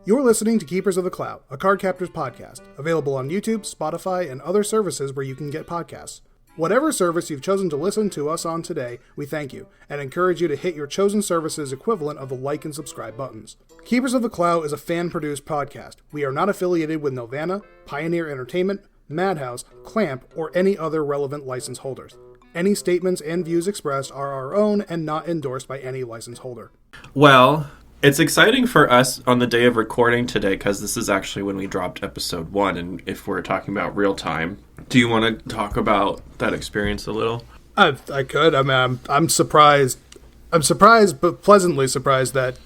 You're listening to Keepers of the Clow, a Cardcaptors podcast, available on YouTube, Spotify, and other services where you can get podcasts. Whatever service you've chosen to listen to us on today, we thank you, and encourage you to hit your chosen service's equivalent of the like and subscribe buttons. Keepers of the Clow is a fan-produced podcast. We are not affiliated with Nelvana, Pioneer Entertainment, Madhouse, Clamp, or any other relevant license holders. Any statements and views expressed are our own and not endorsed by any license holder. Well, it's exciting for us on the day of recording today because this is actually when we dropped episode 1, and if we're talking about real time, do you want to talk about that experience a little? I could. I mean, I'm surprised. I'm surprised, but pleasantly surprised that,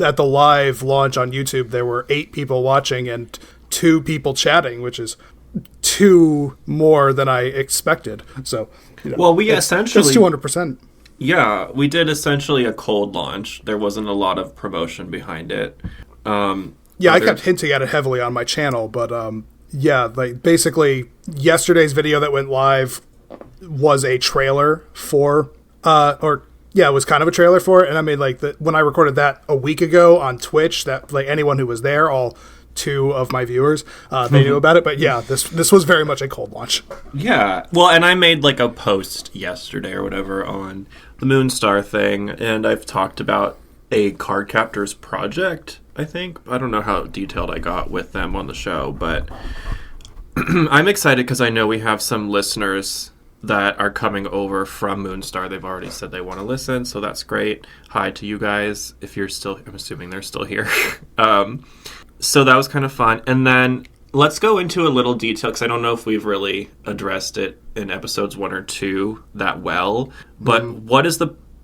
at the live launch on YouTube, there were 8 people watching and 2 people chatting, which is 2 more than I expected. So, well, we essentially... That's 200%. Yeah, we did essentially a cold launch. There wasn't a lot of promotion behind it. I kept hinting at it heavily on my channel, but basically yesterday's video that went live was a trailer for, it was kind of a trailer for it. And I mean, when I recorded that a week ago on Twitch, that anyone who was there, all 2 of my viewers, they knew about it. But yeah, this was very much a cold launch. Yeah. Well, and I made a post yesterday or whatever on the Moonstar thing, and I've talked about a Cardcaptors project, I think. I don't know how detailed I got with them on the show, but I'm excited because I know we have some listeners that are coming over from Moonstar. They've already said they want to listen, so that's great. Hi to you guys, if you're still... I'm assuming they're still here. So that was kind of fun. And then let's go into a little detail, because I don't know if we've really addressed it in episodes 1 or 2 that well. But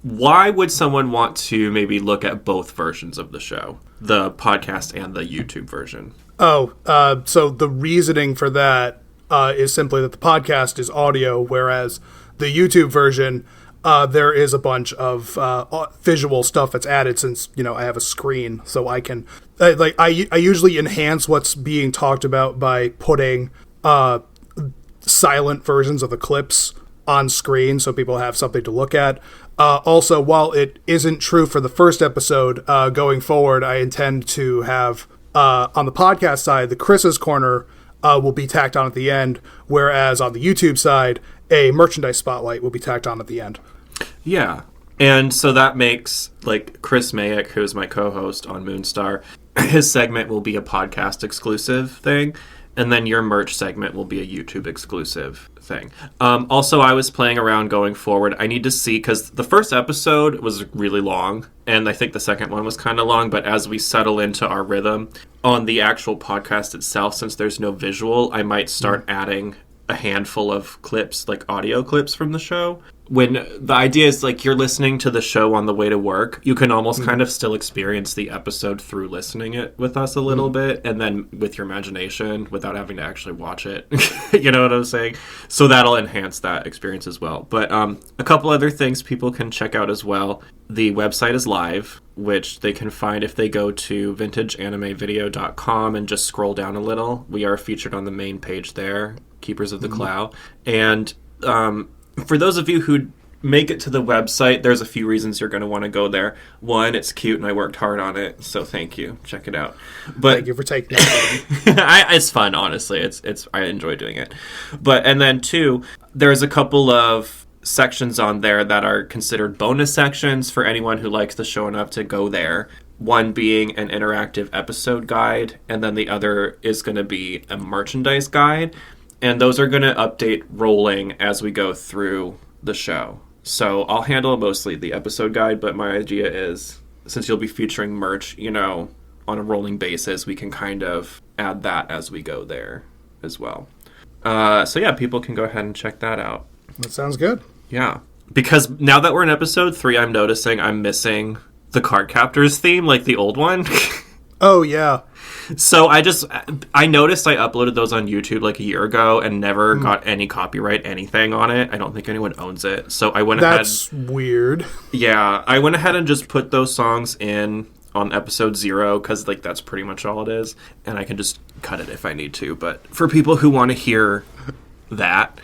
why would someone want to maybe look at both versions of the show, the podcast and the YouTube version? So the reasoning for that is simply that the podcast is audio, whereas the YouTube version, there is a bunch of visual stuff that's added since, I have a screen, so I can... I usually enhance what's being talked about by putting silent versions of the clips on screen so people have something to look at. Also, while it isn't true for the first episode, going forward, I intend to have, on the podcast side, the Chris's Corner will be tacked on at the end, whereas on the YouTube side, a merchandise spotlight will be tacked on at the end. Yeah. And so that makes, Chris Mayick, who's my co-host on Moonstar, his segment will be a podcast exclusive thing, and then your merch segment will be a YouTube exclusive thing. Also, I was playing around going forward. I need to see, because the first episode was really long, and I think the second one was kind of long, but as we settle into our rhythm on the actual podcast itself, since there's no visual, I might start adding a handful of clips, audio clips from the show. When the idea is you're listening to the show on the way to work, you can almost kind of still experience the episode through listening it with us a little bit, and then with your imagination without having to actually watch it. You know what I'm saying? So that'll enhance that experience as well. But a couple other things people can check out as well. The website is live, which they can find if they go to vintageanimevideo.com and just scroll down a little. We are featured on the main page there, Keepers of the Clow. And for those of you who make it to the website, there's a few reasons you're going to want to go there. 1, it's cute and I worked hard on it, so thank you. Check it out. But thank you for taking it. It's fun, honestly. It's I enjoy doing it. And then 2, there's a couple of sections on there that are considered bonus sections for anyone who likes the show enough to go there. 1 being an interactive episode guide, and then the other is going to be a merchandise guide. And those are going to update rolling as we go through the show. So I'll handle mostly the episode guide, but my idea is, since you'll be featuring merch, on a rolling basis, we can kind of add that as we go there as well. People can go ahead and check that out. That sounds good. Yeah. Because now that we're in episode 3, I'm noticing I'm missing the Cardcaptors theme, the old one. Oh, yeah. So I noticed I uploaded those on YouTube a year ago and never got any copyright anything on it. I don't think anyone owns it. So I went ahead... That's weird. Yeah, I went ahead and just put those songs in on episode 0 because that's pretty much all it is. And I can just cut it if I need to. But for people who want to hear that,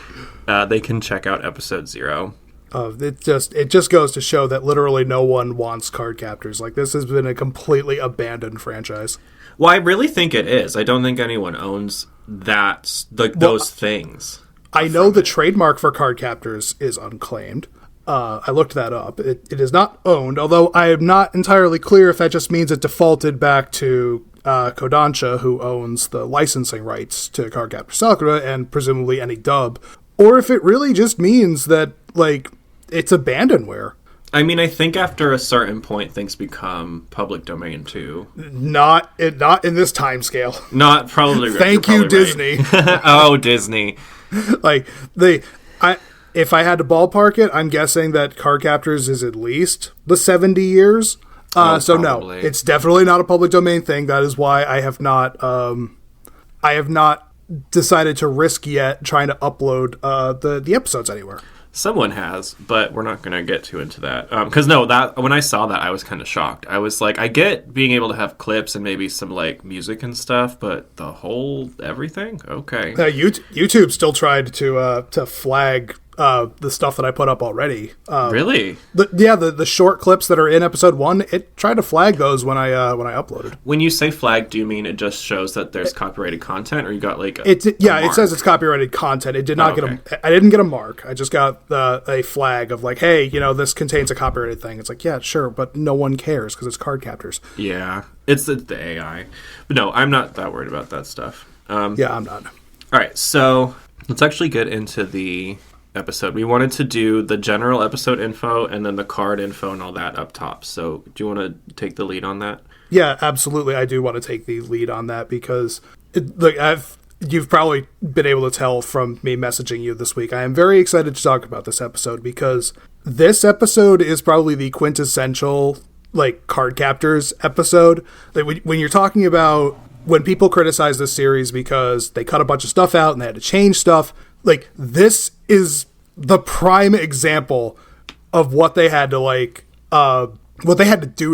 they can check out episode 0. It just goes to show that literally no one wants Cardcaptors. Like, this has been a completely abandoned franchise. Well, I really think it is. I don't think anyone owns those things. I know the trademark for Cardcaptors is unclaimed. I looked that up. It is not owned, although I am not entirely clear if that just means it defaulted back to Kodansha, who owns the licensing rights to Cardcaptor Sakura and presumably any dub, or if it really just means that, like, it's abandonware. I mean, I think after a certain point, things become public domain too. Not in this time scale. Not probably. Thank you, Disney. Right. Oh, Disney. Like, if I had to ballpark it, I'm guessing that Cardcaptors is at least the 70 years. So no, it's definitely not a public domain thing. That is why I have not decided to risk yet trying to upload the episodes anywhere. Someone has, but we're not going to get too into that. Because when I saw that, I was kind of shocked. I was like, I get being able to have clips and maybe some like music and stuff, but the whole everything, okay. YouTube still tried to flag the stuff that I put up already. Really? The short clips that are in episode 1, it tried to flag those when I uploaded. When you say flag, do you mean it just shows that there's copyrighted content, or you got like it says it's copyrighted content. It did not I didn't get a mark. I just got a flag of like, hey, this contains a copyrighted thing. It's like, yeah, sure, but no one cares because it's Cardcaptors. Yeah, it's the AI. But no, I'm not that worried about that stuff. Yeah, I'm not. All right, so let's actually get into the episode. We wanted to do the general episode info and then the card info and all that up top. So do you want to take the lead on that? Yeah, absolutely. I do want to take the lead on that because you've probably been able to tell from me messaging you this week. I am very excited to talk about this episode because this episode is probably the quintessential like Cardcaptors episode. Like when you're talking about when people criticize this series because they cut a bunch of stuff out and they had to change stuff, like, this is the prime example of what they had to do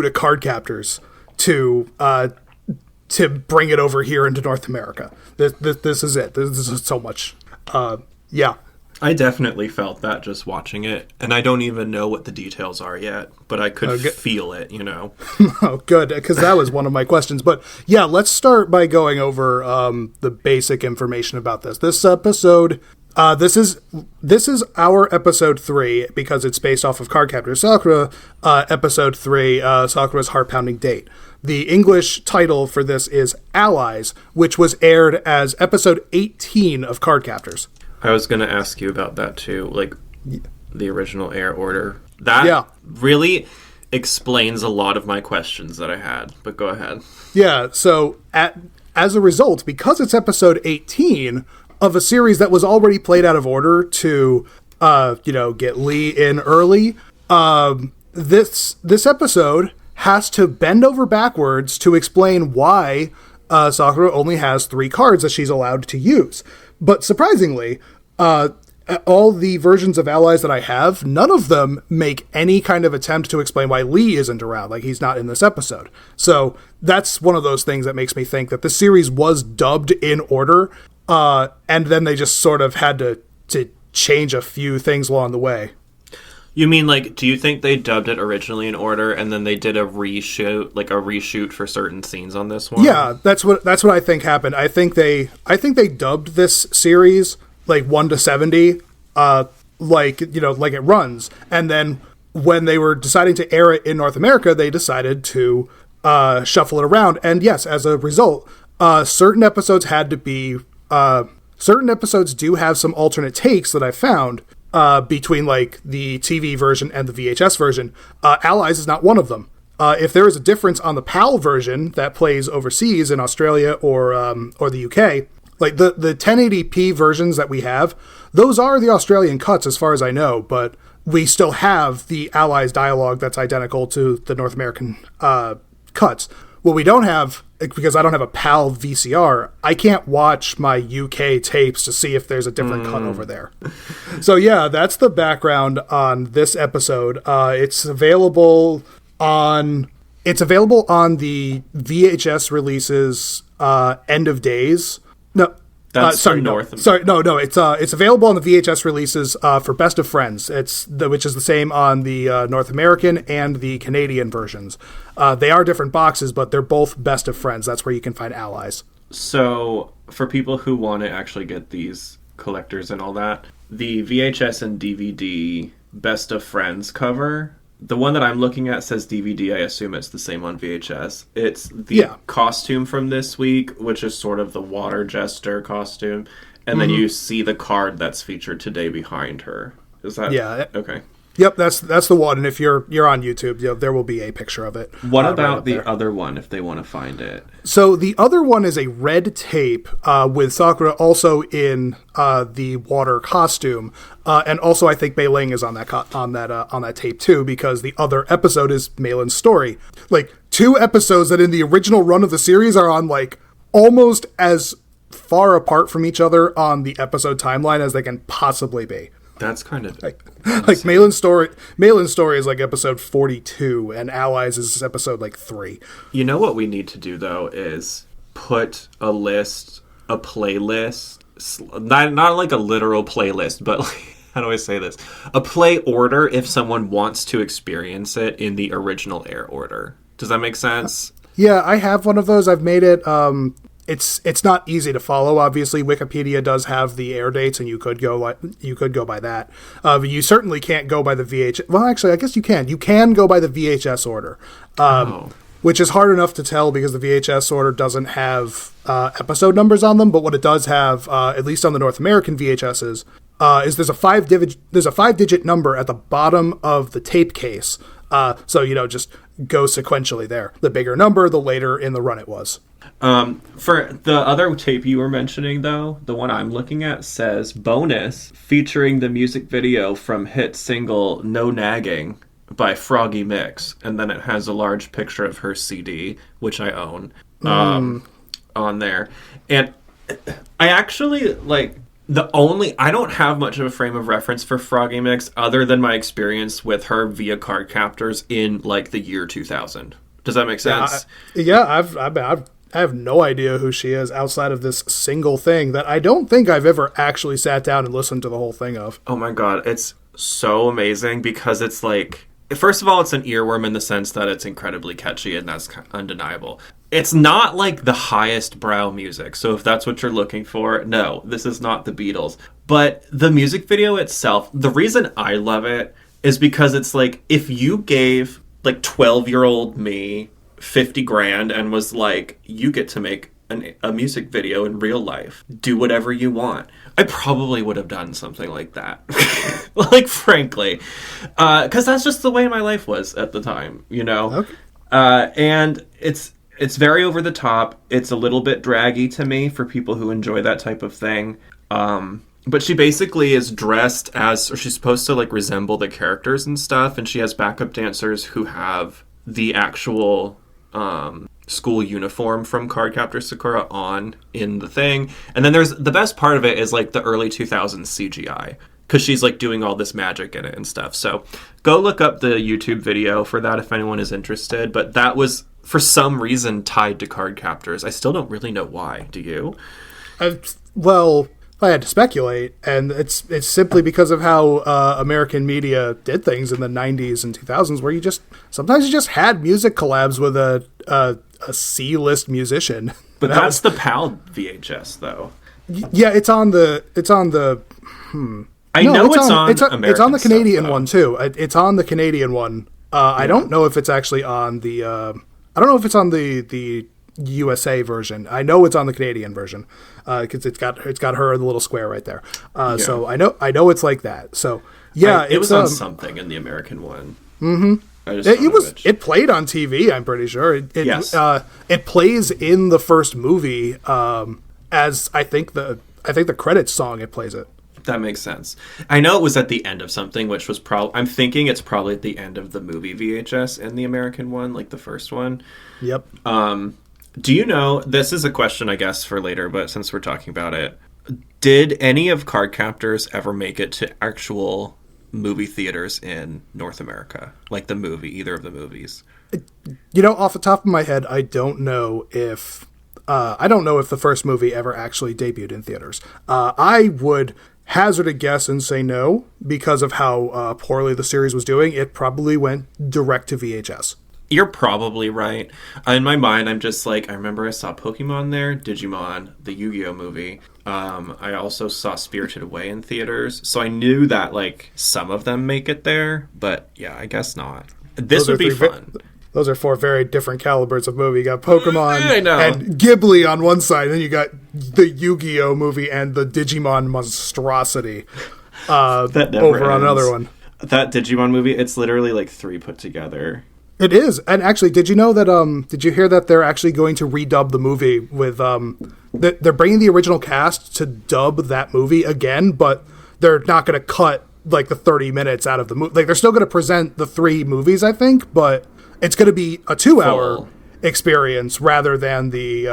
to Cardcaptors to bring it over here into North America. This is it. This is so much. Yeah. I definitely felt that just watching it, and I don't even know what the details are yet, but I could feel it, Oh, good, because that was one of my questions. But yeah, let's start by going over the basic information about this. This episode, this is our episode 3 because it's based off of Cardcaptor Sakura, episode 3, Sakura's heart-pounding date. The English title for this is Allies, which was aired as episode 18 of Cardcaptors. I was going to ask you about that too, like the original air order. That really explains a lot of my questions that I had, but go ahead. Yeah, so as a result, because it's episode 18 of a series that was already played out of order to, get Lee in early, this episode has to bend over backwards to explain why Sakura only has 3 cards that she's allowed to use. But surprisingly, all the versions of Allies that I have, none of them make any kind of attempt to explain why Lee isn't around, like he's not in this episode. So that's one of those things that makes me think that the series was dubbed in order, and then they just sort of had to change a few things along the way. You mean, like, do you think they dubbed it originally in order and then they did a reshoot for certain scenes on this one? Yeah, that's what I think happened. I think they dubbed this series like 1 to 70, like it runs. And then when they were deciding to air it in North America, they decided to shuffle it around. And yes, as a result, certain episodes do have some alternate takes that I found. Between like the TV version and the VHS version. Allies is not one of them. If there is a difference on the PAL version that plays overseas in Australia or the UK, like the 1080p versions that we have, those are the Australian cuts as far as I know, but we still have the Allies dialogue that's identical to the North American cuts. What we don't have, because I don't have a PAL VCR, I can't watch my UK tapes to see if there's a different cut over there. So yeah, that's the background on this episode. It's available on the VHS releases End of Days. No, That's sorry, North. No. It's available on the VHS releases for Best of Friends. Which is the same on the North American and the Canadian versions. They are different boxes, but they're both Best of Friends. That's where you can find Allies. So for people who want to actually get these collectors and all that, the VHS and DVD Best of Friends cover. The one that I'm looking at says DVD. I assume it's the same on VHS. It's the costume from this week, which is sort of the water jester costume. And then you see the card that's featured today behind her. Is that... Yeah. Okay. Yep, that's the one. And if you're on YouTube, there will be a picture of it. What about the other one, if they want to find it? So the other one is a red tape with Sakura also in the water costume, and also I think Mei Ling is on that tape too, because the other episode is Mei Lin's story. Like 2 episodes that in the original run of the series are on like almost as far apart from each other on the episode timeline as they can possibly be. That's kind of like Mei Lin's story is like episode 42, and Allies is episode like 3. You know what we need to do though is put a playlist, not like a literal playlist, but like, how do I say this? A play order if someone wants to experience it in the original air order. Does that make sense? Yeah, I have one of those. I've made it. It's not easy to follow. Obviously, Wikipedia does have the air dates, and you could go by that. But you certainly can't go by the VHS. Well, actually, I guess you can. You can go by the VHS order, which is hard enough to tell because the VHS order doesn't have episode numbers on them. But what it does have, at least on the North American VHSs, is there's a 5-digit number at the bottom of the tape case. So just go sequentially there. The bigger number, the later in the run it was. For the other tape you were mentioning, though, the one I'm looking at says bonus featuring the music video from hit single No Nagging by Froggy Mix. And then it has a large picture of her CD, which I own, on there. And I actually I don't have much of a frame of reference for Froggy Mix other than my experience with her via Cardcaptors in like the year 2000. Does that make sense? I have no idea who she is outside of this single thing that I don't think I've ever actually sat down and listened to the whole thing of. Oh my god, it's so amazing because it's like, first of all, it's an earworm in the sense that it's incredibly catchy and that's undeniable. It's not like the highest brow music, so if that's what you're looking for, no, this is not the Beatles. But the music video itself, the reason I love it is because it's like, if you gave like 12-year-old me $50,000 and was like, you get to make a music video in real life, do whatever you want, I probably would have done something like that. Like, frankly, because that's just the way my life was at the time, Okay. And it's very over the top. It's a little bit draggy to me for people who enjoy that type of thing. But she basically is dressed or she's supposed to like resemble the characters and stuff, and she has backup dancers who have the actual school uniform from Cardcaptor Sakura on in the thing. And then there's the best part of it is like the early 2000s CGI, because she's like doing all this magic in it and stuff. So go look up the YouTube video for that if anyone is interested. But that was for some reason tied to Cardcaptors. I still don't really know why. Do you? Well, I had to speculate, and it's simply because of how American media did things in the 90s and 2000s, where you just had music collabs with a C-list musician. But that's the PAL VHS, though. Yeah, it's on the. It's on the Canadian one too. It's on the Canadian one. I don't know if it's actually on the. I don't know if it's on the USA version. I know it's on the Canadian version because it's got her in the little square right there. So I know it's like that. So yeah, it was on something in the American one. Mm-hmm. It played on TV. I'm pretty sure it plays in the first movie as I think the credits song. It plays it. That makes sense. I know it was at the end of something, which was I'm thinking it's probably at the end of the movie VHS in the American one, like the first one. Yep. Do you know, this is a question, I guess, for later, but since we're talking about it, did any of Cardcaptors ever make it to actual movie theaters in North America? Like the movie, either of the movies? Off the top of my head, I don't know if I don't know if the first movie ever actually debuted in theaters. I would hazard a guess and say no, because of how poorly the series was doing. It probably went direct to VHS. You're probably right. In my mind, I'm just like, I remember I saw Pokemon there, Digimon, the Yu-Gi-Oh movie. I also saw Spirited Away in theaters. So I knew that, like, some of them make it there. But, yeah, I guess not. This would be fun. Those are 4 very different calibers of movie. You got Pokemon and Ghibli on one side, and then you got the Yu-Gi-Oh movie and the Digimon monstrosity that never over ends. on another one. That Digimon movie, it's literally like 3 put together. It is. And actually, did you know that, did you hear that they're actually going to redub the movie with, they're bringing the original cast to dub that movie again, but they're not going to cut, like, the 30 minutes out of the movie. Like, they're still going to present the 3 movies, I think, but it's going to be a 2-hour experience rather than the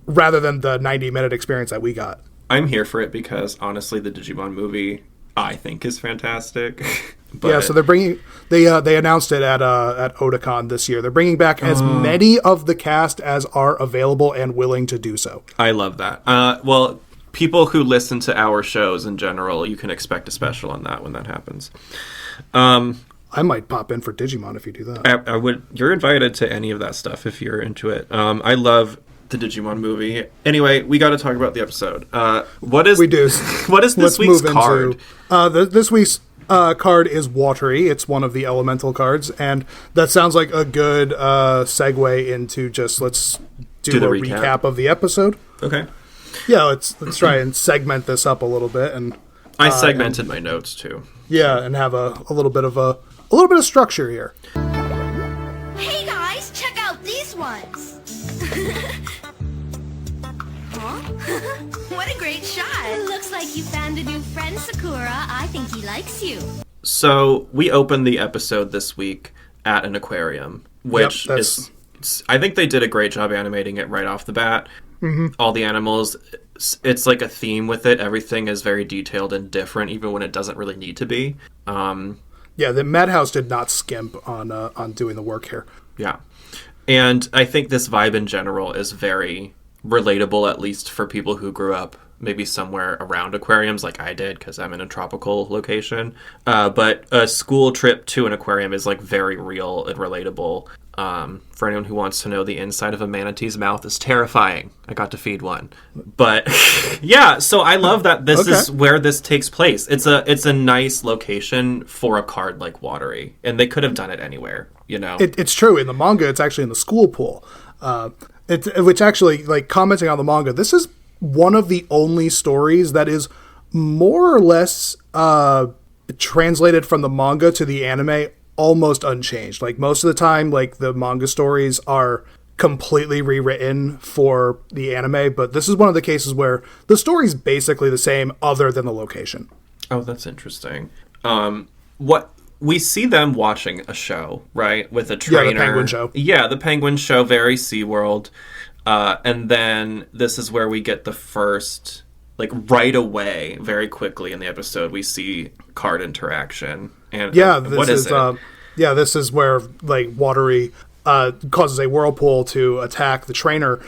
90-minute experience that we got. I'm here for it because, honestly, the Digimon movie, I think, is fantastic. But yeah, so they announced it at Otakon this year. They're bringing back as many of the cast as are available and willing to do so. I love that. Well, people who listen to our shows in general, you can expect a special on that when that happens. I might pop in for Digimon if you do that. I would. You're invited to any of that stuff if you're into it. I love the Digimon movie. Anyway, we got to talk about the episode. What is this week's card? This week's card is Watery. It's one of the elemental cards, and that sounds like a good segue into just let's do a recap of the episode. Okay. Yeah, let's try and segment this up a little bit, and I segmented my notes too. Yeah, and have a little bit of structure here. Hey guys, check out these ones. Huh? What a great shot. Looks like you found a new friend, Sakura. I think he likes you. So we opened the episode this week at an aquarium, which is, I think they did a great job animating it right off the bat. Mm-hmm. All the animals, it's like a theme with it. Everything is very detailed and different, even when it doesn't really need to be. Yeah, the Madhouse did not skimp on doing the work here. Yeah. And I think this vibe in general is very relatable, at least for people who grew up maybe somewhere around aquariums like I did, because I'm in a tropical location. But a school trip to an aquarium is like very real and relatable. For anyone who wants to know, the inside of a manatee's mouth is terrifying. I got to feed one. But yeah, so I love that this is where this takes place. It's a nice location for a card like Watery. And they could have done it anywhere, you know? It's true. In the manga, it's actually in the school pool. Which actually, like, commenting on the manga, this is one of the only stories that is more or less translated from the manga to the anime almost unchanged. Like, most of the time, like, the manga stories are completely rewritten for the anime, but this is one of the cases where the story's basically the same other than the location. Oh, that's interesting. What we see them watching a show, right, with a trainer. Yeah, the Penguin show. Yeah, the Penguin show, very SeaWorld. And then this is where we get the first, like, right away, very quickly in the episode, we see card interaction. And what is it? This is where, like, Watery causes a whirlpool to attack the trainer.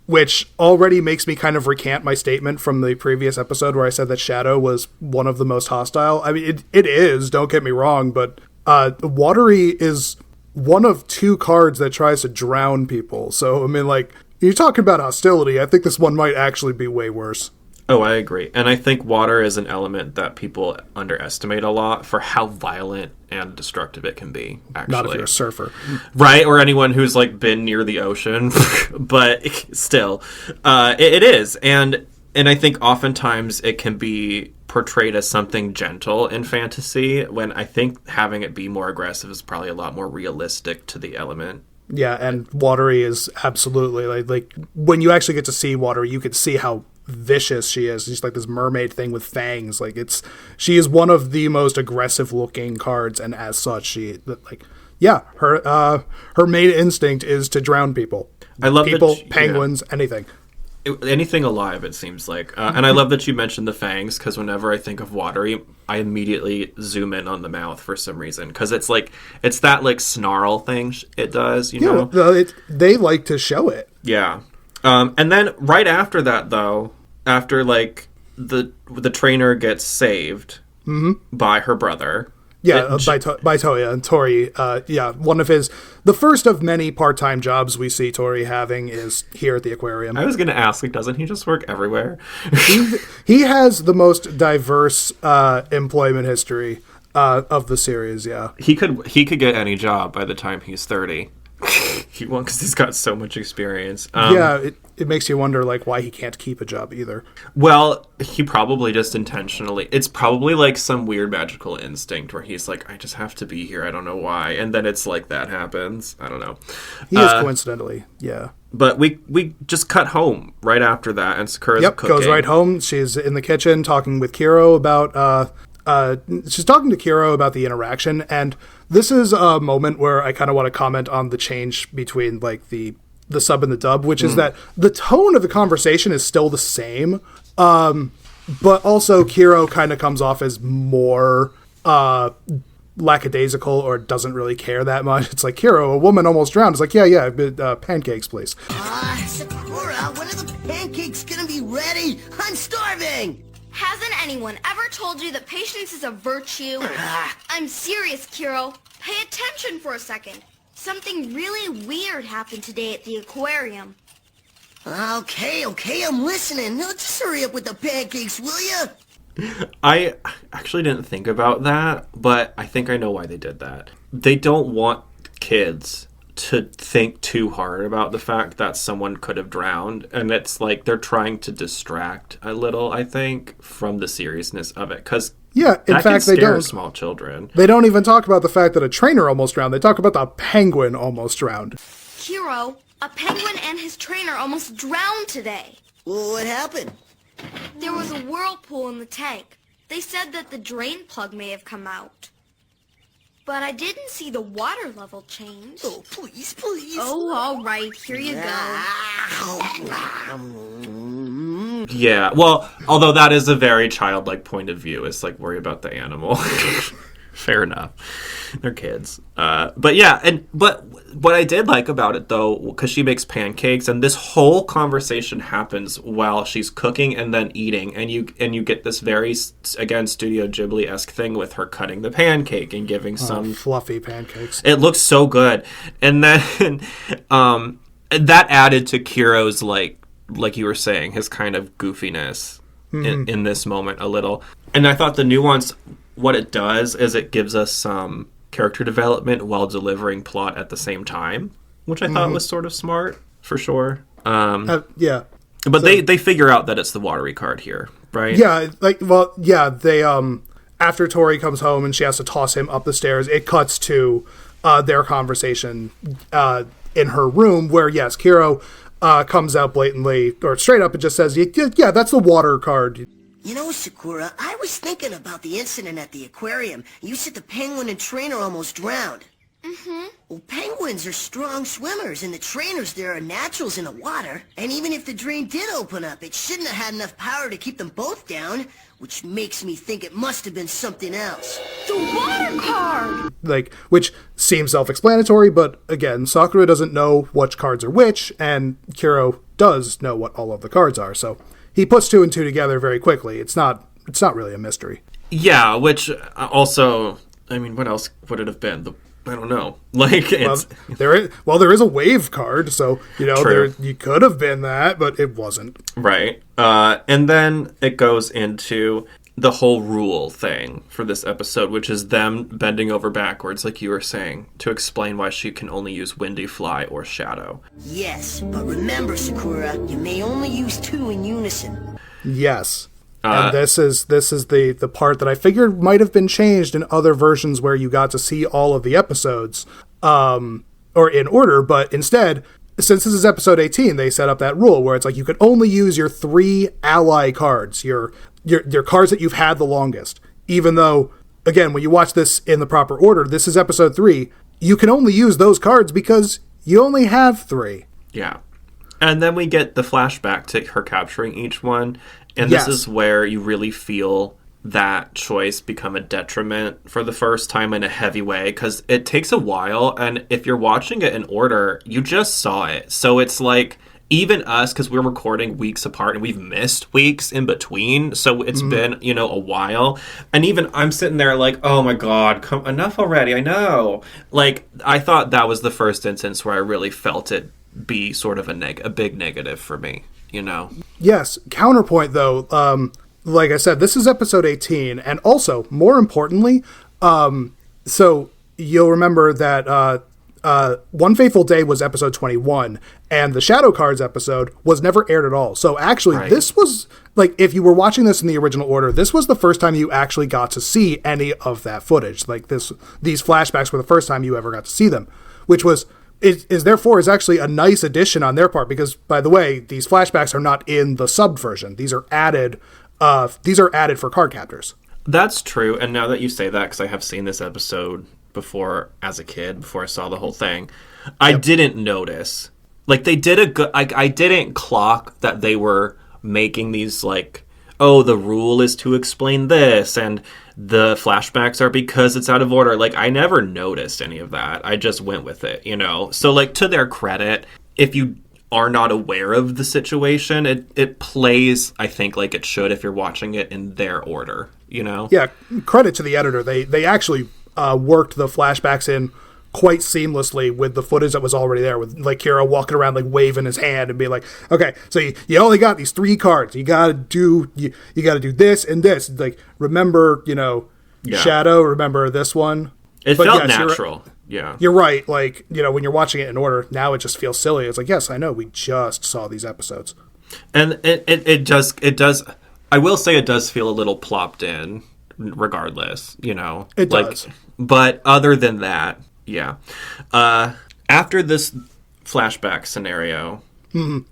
Which already makes me kind of recant my statement from the previous episode where I said that Shadow was one of the most hostile. I mean, it is, don't get me wrong, but Watery is one of 2 cards that tries to drown people. So, I mean, like, you're talking about hostility. I think this one might actually be way worse. Oh, I agree. And I think water is an element that people underestimate a lot for how violent and destructive it can be, actually. Not if you're a surfer. Right, or anyone who's, like, been near the ocean. But still, it is. And I think oftentimes it can be portrayed as something gentle in fantasy, when I think having it be more aggressive is probably a lot more realistic to the element. Yeah, and Watery is absolutely, like when you actually get to see Watery, you can see how vicious she is. She's like this mermaid thing with fangs. Like, she is one of the most aggressive looking cards, and as such, her main instinct is to drown people. I love people, penguins, anything. anything alive, it seems like. And I love that you mentioned the fangs, because whenever I think of watery, I immediately zoom in on the mouth for some reason, because it's that like snarl thing it does, you know? They like to show it. Yeah. And then right after that, though, after like the trainer gets saved by her brother. Yeah, by Toya and Tori. One of the first of many part-time jobs we see Tori having is here at the aquarium. I was going to ask, like, doesn't he just work everywhere? he has the most diverse employment history of the series. Yeah, he could get any job by the time he's 30. He won't, because he's got so much experience. It makes you wonder, like, why he can't keep a job either. Well, he probably just intentionally... It's probably, like, some weird magical instinct where he's like, I just have to be here, I don't know why. And then it's like that happens. I don't know. He is coincidentally, yeah. But we just cut home right after that, and Sakura's cooking. Goes right home. She's in the kitchen talking with Kiro about... she's talking to Kiro about the interaction, and this is a moment where I kind of want to comment on the change between, like, the sub and the dub, which is that the tone of the conversation is still the same, but also Kiro kind of comes off as more lackadaisical or doesn't really care that much. It's like, Kiro, a woman almost drowned. It's like, pancakes, please. Sakura, when are the pancakes gonna be ready? I'm starving! Hasn't anyone ever told you that patience is a virtue? I'm serious, Kiro. Pay attention for a second. Something really weird happened today at the aquarium. Okay, I'm listening. Now, just hurry up with the pancakes, will ya? I actually didn't think about that, but I think I know why they did that. They don't want kids to think too hard about the fact that someone could have drowned, and it's like they're trying to distract a little, I think, from the seriousness of it, because in fact they don't. Small children. They don't even talk about the fact that a trainer almost drowned. They talk about the penguin almost drowned. Kiro, a penguin and his trainer almost drowned today. Well, what happened? There was a whirlpool in the tank. They said that the drain plug may have come out. But I didn't see the water level change. Oh, please. Oh, all right. Here you go. Yeah, well, although that is a very childlike point of view. It's like, worry about the animal. Fair enough. They're kids. But what I did like about it, though, because she makes pancakes, and this whole conversation happens while she's cooking and then eating, and you get this very, again, Studio Ghibli-esque thing with her cutting the pancake and giving some fluffy pancakes. It looks so good, and then that added to Kiro's like you were saying, his kind of goofiness in this moment a little. And I thought the nuance. What it does is it gives us some character development while delivering plot at the same time, which I thought was sort of smart, for sure. But they figure out that it's the watery card here, right? Yeah, they, after Tori comes home and she has to toss him up the stairs, it cuts to their conversation in her room where, yes, Kiro comes out blatantly, or straight up and just says, yeah, that's the water card. You know, Sakura, I was thinking about the incident at the aquarium. You said the penguin and trainer almost drowned. Mm-hmm. Well, penguins are strong swimmers, and the trainers there are naturals in the water. And even if the drain did open up, it shouldn't have had enough power to keep them both down, which makes me think it must have been something else. The water card! Which seems self-explanatory, but again, Sakura doesn't know which cards are which, and Kiro does know what all of the cards are, so he puts two and two together very quickly. It's not really a mystery. Yeah, which also, I mean, what else would it have been? I don't know. There is a wave card, so you could have been that, but it wasn't. Right. And then it goes into the whole rule thing for this episode, which is them bending over backwards, like you were saying, to explain why she can only use Windy Fly or Shadow. Yes, but remember, Sakura, you may only use two in unison. Yes. And this is the part that I figured might have been changed in other versions where you got to see all of the episodes or in order, but instead, since this is episode 18, they set up that rule where it's like you could only use your 3 ally cards, your cards that you've had the longest. Even though, again, when you watch this in the proper order, this is episode 3, you can only use those cards because you only have 3. Yeah. And then we get the flashback to her capturing each one. And Yes. this is where you really feel that choice become a detriment for the first time in a heavy way, because it takes a while, and if you're watching it in order, you just saw it. So it's like, even us, because we're recording weeks apart and we've missed weeks in between, so it's been, you know, a while, and even I'm sitting there like, oh my god, enough already, I know. Like, I thought that was the first instance where I really felt it be sort of a big negative for me, you know? Yes. Counterpoint, though, like I said, this is episode 18, and also, more importantly, so you'll remember that One Fateful Day was episode 21, and the Shadow Cards episode was never aired at all. So actually, Right. This was, like, if you were watching this in the original order, this was the first time you actually got to see any of that footage. Like, these flashbacks were the first time you ever got to see them, which was... therefore is actually a nice addition on their part, because, by the way, these flashbacks are not in the subbed version. These are added for Cardcaptors. That's true, and now that you say that, because I have seen this episode before as a kid, before I saw the whole thing, I didn't notice. Like, they did a good... I didn't clock that they were making these, like, oh, the rule is to explain this, and the flashbacks are because it's out of order. Like, I never noticed any of that. I just went with it, you know? So, like, to their credit, if you are not aware of the situation, it plays, I think, like it should if you're watching it in their order, you know? Yeah, credit to the editor. They actually worked the flashbacks in quite seamlessly with the footage that was already there, with, like, Hero walking around, like, waving his hand and being like, okay, so you only got these 3 cards. You gotta do this and this. Like, remember, you know, Shadow, remember this one. It But felt yes, natural. Yeah. You're right. Like, you know, when you're watching it in order, now it just feels silly. It's like, yes, I know, we just saw these episodes. And it does, I will say it does feel a little plopped in, regardless, you know? It does. But other than that, yeah. After this flashback scenario,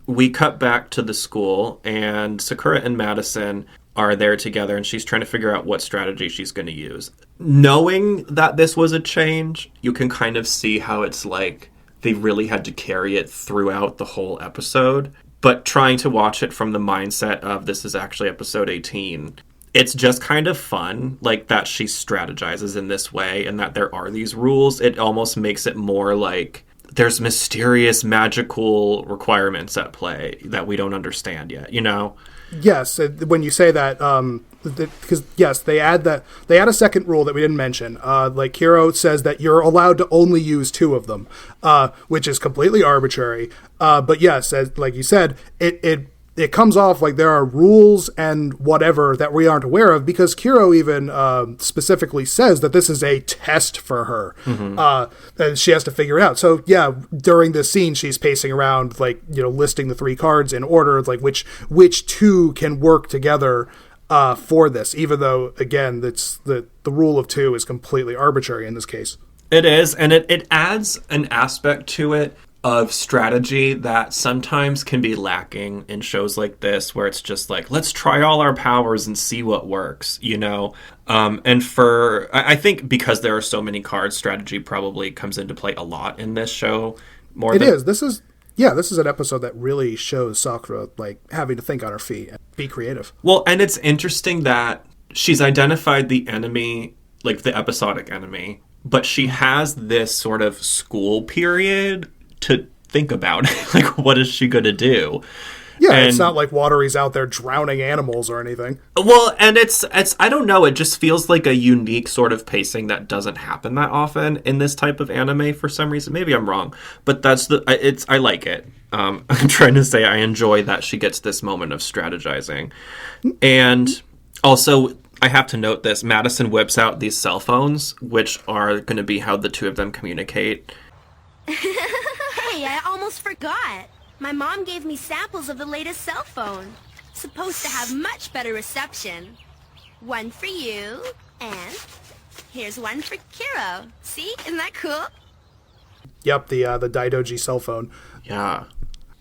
we cut back to the school, and Sakura and Madison are there together, and she's trying to figure out what strategy she's going to use. Knowing that this was a change, you can kind of see how it's like they really had to carry it throughout the whole episode. But trying to watch it from the mindset of this is actually episode 18, it's just kind of fun, like, that she strategizes in this way and that there are these rules. It almost makes it more like there's mysterious magical requirements at play that we don't understand yet, you know? Yes, when you say that, because yes, they add a second rule that we didn't mention. Like, Hero says that you're allowed to only use 2 of them, which is completely arbitrary. But yes, like you said, it comes off like there are rules and whatever that we aren't aware of, because Kiro even specifically says that this is a test for her. And she has to figure it out. So yeah, during this scene, she's pacing around, like, you know, listing the 3 cards in order, like which 2 can work together for this, even though, again, that's the rule of 2 is completely arbitrary in this case. It is, and it adds an aspect to it of strategy that sometimes can be lacking in shows like this, where it's just like, let's try all our powers and see what works, you know? And I think because there are so many cards, strategy probably comes into play a lot in this show. This is an episode that really shows Sakura, like, having to think on her feet and be creative. Well, and it's interesting that she's identified the enemy, like the episodic enemy, but she has this sort of school period to think about. Like, what is she going to do? Yeah, and it's not like Watery's out there drowning animals or anything. Well, and it's I don't know, it just feels like a unique sort of pacing that doesn't happen that often in this type of anime for some reason. Maybe I'm wrong, but I like it. I'm trying to say I enjoy that she gets this moment of strategizing. And also, I have to note this, Madison whips out these cell phones, which are going to be how the 2 of them communicate. Hey, I almost forgot. My mom gave me samples of the latest cell phone. Supposed to have much better reception. One for you, and here's one for Kiro. See? Isn't that cool? Yep, the Daidoji cell phone. Yeah.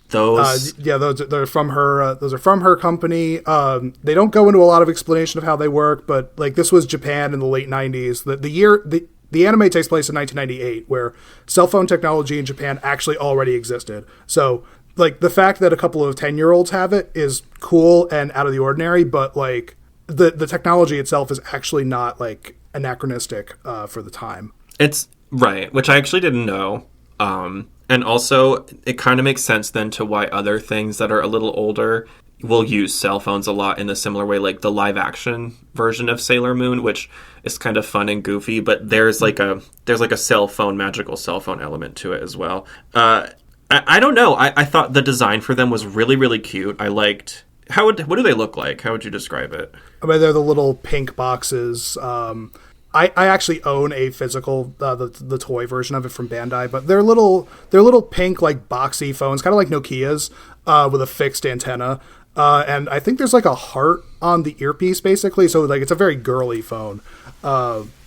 Those they're from her. Those are from her company. They don't go into a lot of explanation of how they work, but, like, this was Japan in the late 90s. The anime takes place in 1998, where cell phone technology in Japan actually already existed. So like, the fact that a couple of 10-year-olds have it is cool and out of the ordinary, but, like, the technology itself is actually not, like, anachronistic for the time. It's right, which I actually didn't know. And also, it kind of makes sense then to why other things that are a little older will use cell phones a lot in a similar way, like the live-action version of Sailor Moon, which is kind of fun and goofy, but there's like a cell phone, magical cell phone element to it as well. I don't know. I thought the design for them was really, really cute. I liked... what do they look like? How would you describe it? I mean, they're the little pink boxes. I actually own a physical, the toy version of it from Bandai, but they're little pink, like, boxy phones, kind of like Nokia's, with a fixed antenna. And I think there's, like, a heart on the earpiece, basically, so, like, it's a very girly phone,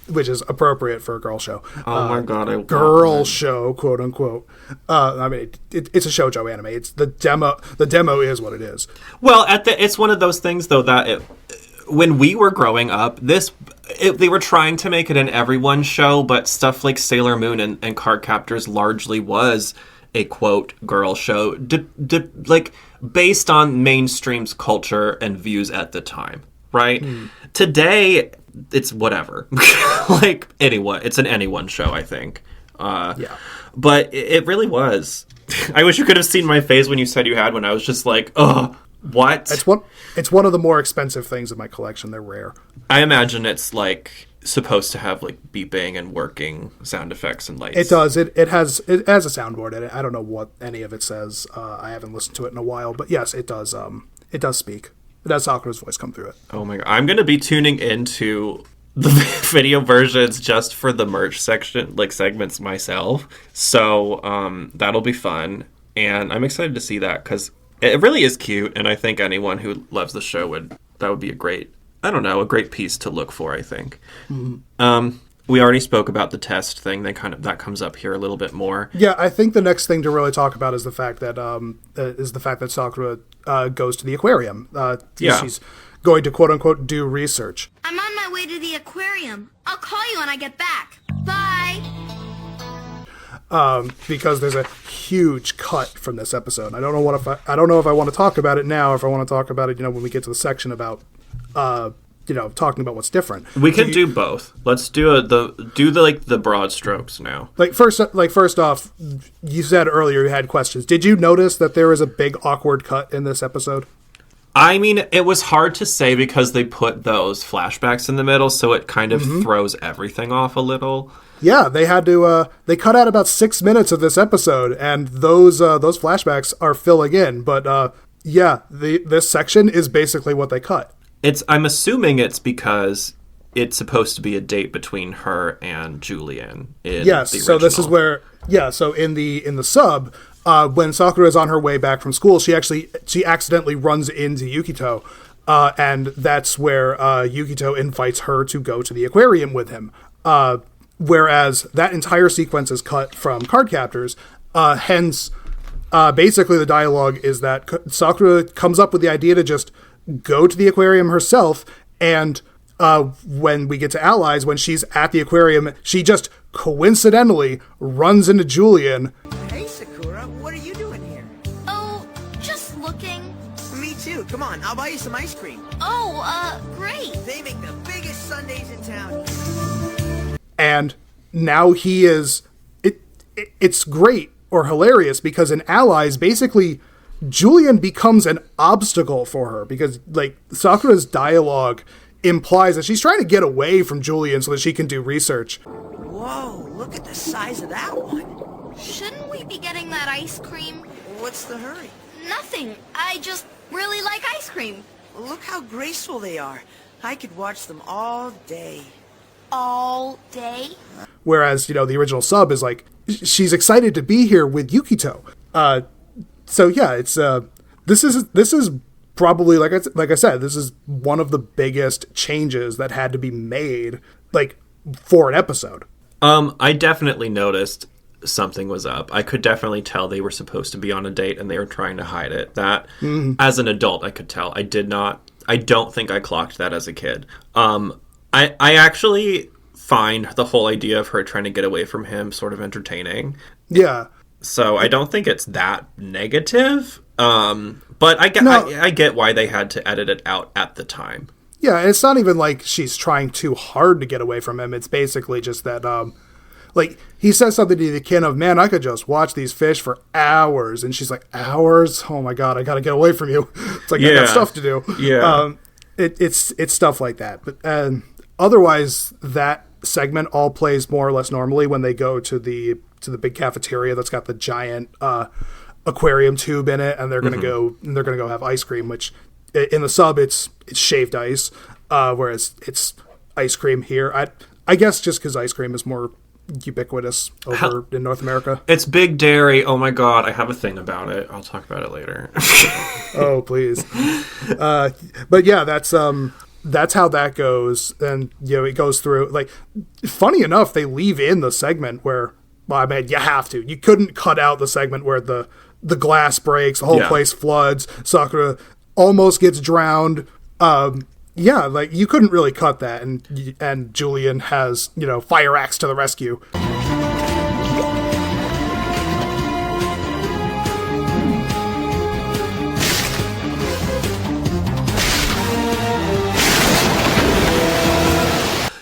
which is appropriate for a girl show. Oh my god, I girl show, quote unquote. I mean, it's a shoujo anime. It's the demo. The demo is what it is. Well, it's one of those things though that when we were growing up, they were trying to make it an everyone show, but stuff like Sailor Moon and Cardcaptors largely was a quote girl show, like based on mainstream's culture and views at the time, right? Today, it's whatever. Like anyone, it's an anyone show, I think. Yeah. But it really was. I wish you could have seen my face when you said you had one. I was just like, oh, what? It's one of the more expensive things in my collection. They're rare. I imagine it's like supposed to have like beeping and working sound effects and lights. It does. It has a soundboard in it. I don't know what any of it says. I haven't listened to it in a while, but yes, it does. It does speak. It has Sakura's voice come through it. Oh my god! I'm gonna be tuning into the video versions just for the merch section, like segments myself. So that'll be fun, and I'm excited to see that because it really is cute, and I think anyone who loves the show would be a great piece to look for, I think. Mm-hmm. We already spoke about the test thing. That comes up here a little bit more. Yeah, I think the next thing to really talk about is the fact that Sakura goes to the aquarium. She's going to quote unquote do research. I'm on my way to the aquarium. I'll call you when I get back. Bye. Because there's a huge cut from this episode. I don't know if I want to talk about it now, or if I want to talk about it, when we get to the section about talking about what's different. We can do both. Let's do the broad strokes now. First off, you said earlier you had questions. Did you notice that there is a big awkward cut in this episode? I mean, it was hard to say because they put those flashbacks in the middle, so it kind of throws everything off a little. Yeah, they had to. They cut out about 6 minutes of this episode, and those flashbacks are filling in. But this section is basically what they cut. I'm assuming it's because it's supposed to be a date between her and Julian. So this is where. Yeah, so in the sub, when Sakura is on her way back from school, she accidentally runs into Yukito, and that's where Yukito invites her to go to the aquarium with him. Whereas that entire sequence is cut from Cardcaptors, hence, basically the dialogue is that Sakura comes up with the idea to just go to the aquarium herself, and when we get to Allies, when she's at the aquarium, she just coincidentally runs into Julian. Hey, Sakura, what are you doing here? Oh, just looking. Me too. Come on, I'll buy you some ice cream. Oh, great. They make the biggest sundaes in town. And now he is... It's great or hilarious because in Allies, basically, Julian becomes an obstacle for her because, like, Sakura's dialogue implies that she's trying to get away from Julian so that she can do research. Whoa, look at the size of that one. Shouldn't we be getting that ice cream? What's the hurry? Nothing. I just really like ice cream. Look how graceful they are. I could watch them all day. All day? Whereas, the original sub is like, she's excited to be here with Yukito. So yeah, it's this is probably like I said, this is one of the biggest changes that had to be made, like, for an episode. I definitely noticed something was up. I could definitely tell they were supposed to be on a date and they were trying to hide it. That as an adult, I could tell. I don't think I clocked that as a kid. I actually find the whole idea of her trying to get away from him sort of entertaining. Yeah. So I don't think it's that negative. But I get why they had to edit it out at the time. Yeah, and it's not even like she's trying too hard to get away from him. It's basically just that, like, he says something to the kid of, man, I could just watch these fish for hours. And she's like, hours? Oh, my God, I got to get away from you. It's like, I got stuff to do. Yeah. It's stuff like that. But otherwise, that segment all plays more or less normally when they go to the big cafeteria that's got the giant aquarium tube in it, and they're gonna go have ice cream, which in the sub it's shaved ice, whereas it's ice cream here. I guess just because ice cream is more ubiquitous over in North America. It's Big Dairy. Oh my God, I have a thing about it. I'll talk about it later. Oh please. But yeah, that's how that goes, and it goes through. Like, funny enough, they leave in the segment where, well, I mean, you have to. You couldn't cut out the segment where the glass breaks, the whole place floods, Sakura almost gets drowned. Yeah, like, you couldn't really cut that, and Julian has, Fire Axe to the rescue.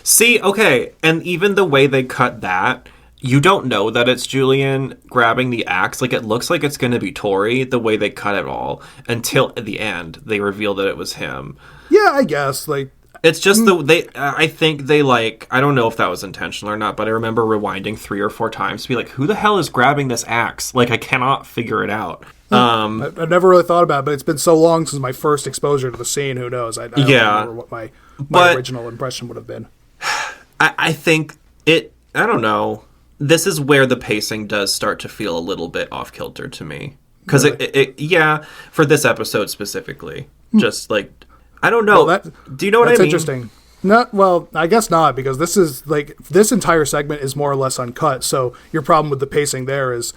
See, okay, and even the way they cut that, you don't know that it's Julian grabbing the axe. Like, it looks like it's going to be Tori, the way they cut it all, until at the end they reveal that it was him. Yeah, I guess, like... It's just I think they, like, I don't know if that was intentional or not, but I remember rewinding 3 or 4 times to be like, who the hell is grabbing this axe? Like, I cannot figure it out. I've never really thought about it, but it's been so long since my first exposure to the scene, who knows? I don't remember what my original impression would have been. I think I don't know. This is where the pacing does start to feel a little bit off-kilter to me. Because really? For this episode specifically. Just, like, I don't know. Well, do you know what I mean? That's interesting. Well, I guess not, because this is, like, this entire segment is more or less uncut, so your problem with the pacing there is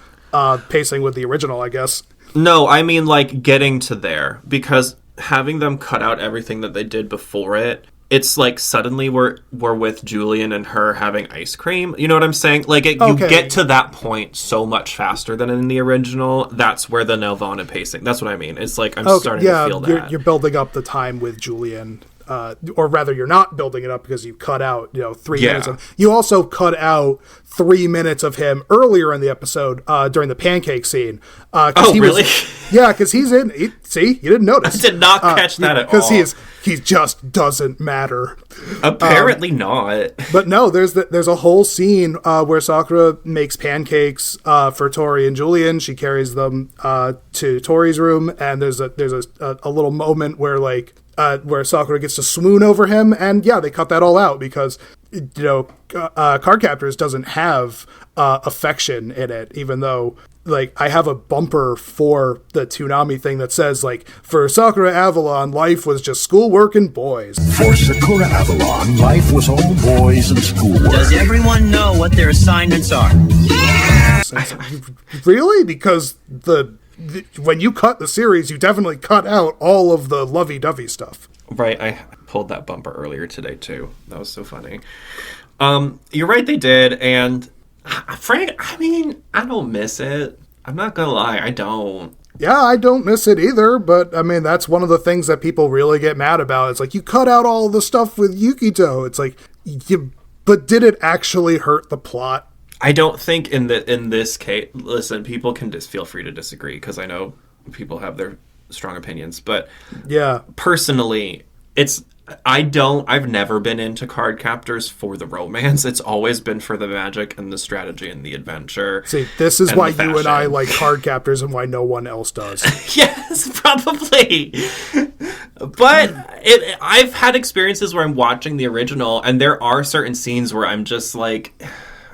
pacing with the original, I guess. No, I mean, like, getting to there. Because having them cut out everything that they did before it, it's like suddenly we're with Julian and her having ice cream. You know what I'm saying? Like, you get to that point so much faster than in the original. That's where the Nelvana pacing. That's what I mean. It's like I'm starting to feel that. You're building up the time with Julian. Or rather, you're not building it up because you cut out, 3 minutes of... You also cut out 3 minutes of him earlier in the episode during the pancake scene. Really? Yeah, because he's in... See? You didn't notice. I did not catch that at all. Because he just doesn't matter. Apparently not. But no, there's a whole scene where Sakura makes pancakes for Tori and Julian. She carries them to Tori's room, and there's a little moment where, like... where Sakura gets to swoon over him, and they cut that all out because, Cardcaptors doesn't have affection in it, even though, like, I have a bumper for the Toonami thing that says, like, for Sakura Avalon, life was just schoolwork and boys. For Sakura Avalon, life was all boys and schoolwork. Does everyone know what their assignments are? Yeah! Really? Because when you cut the series, you definitely cut out all of the lovey-dovey stuff. Right, I pulled that bumper earlier today, too. That was so funny. You're right, they did, and Frank, I mean, I don't miss it. I'm not gonna lie, I don't. Yeah, I don't miss it either, but, I mean, that's one of the things that people really get mad about. It's like, you cut out all the stuff with Yukito. It's like, but did it actually hurt the plot? I don't think in this case, listen, people can just feel free to disagree because I know people have their strong opinions, but personally, I've never been into Cardcaptors for the romance. It's always been for the magic and the strategy and the adventure. See, this is why you and I like Cardcaptors and why no one else does. Yes, probably. But I've had experiences where I'm watching the original and there are certain scenes where I'm just like,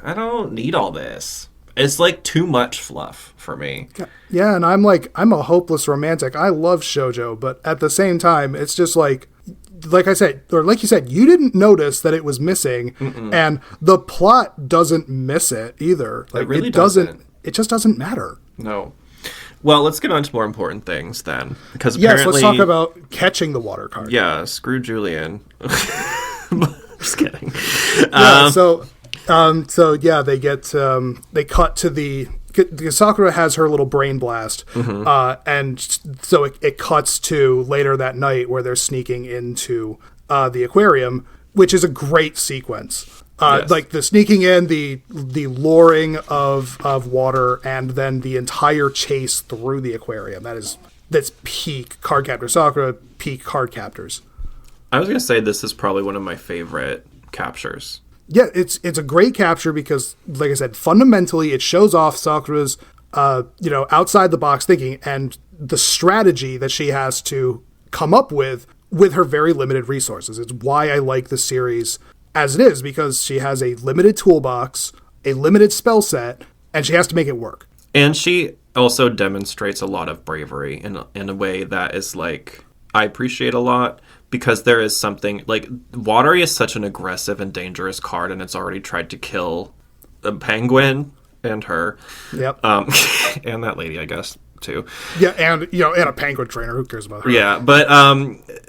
I don't need all this. It's like too much fluff for me. Yeah, and I'm a hopeless romantic. I love shoujo, but at the same time, it's just like I said, or like you said, you didn't notice that it was missing, and the plot doesn't miss it either. Like, it really doesn't. It just doesn't matter. No. Well, let's get on to more important things then. Because yes, let's talk about catching the water card. Yeah, screw Julian. Just kidding. So they get they cut to the because Sakura has her little brain blast, and so it cuts to later that night where they're sneaking into the aquarium, which is a great sequence. Like the sneaking in, the luring of water, and then the entire chase through the aquarium. That's peak Cardcaptor Sakura, peak Cardcaptors. I was going to say this is probably one of my favorite captures. Yeah, it's a great capture because, like I said, fundamentally it shows off Sakura's, outside the box thinking and the strategy that she has to come up with her very limited resources. It's why I like the series as it is, because she has a limited toolbox, a limited spell set, and she has to make it work. And she also demonstrates a lot of bravery in a way that is like, I appreciate a lot. Because there is something, like, Watery is such an aggressive and dangerous card, and it's already tried to kill a penguin and her. Yep. And that lady, I guess, too. Yeah, and a penguin trainer. Who cares about her? Yeah, but,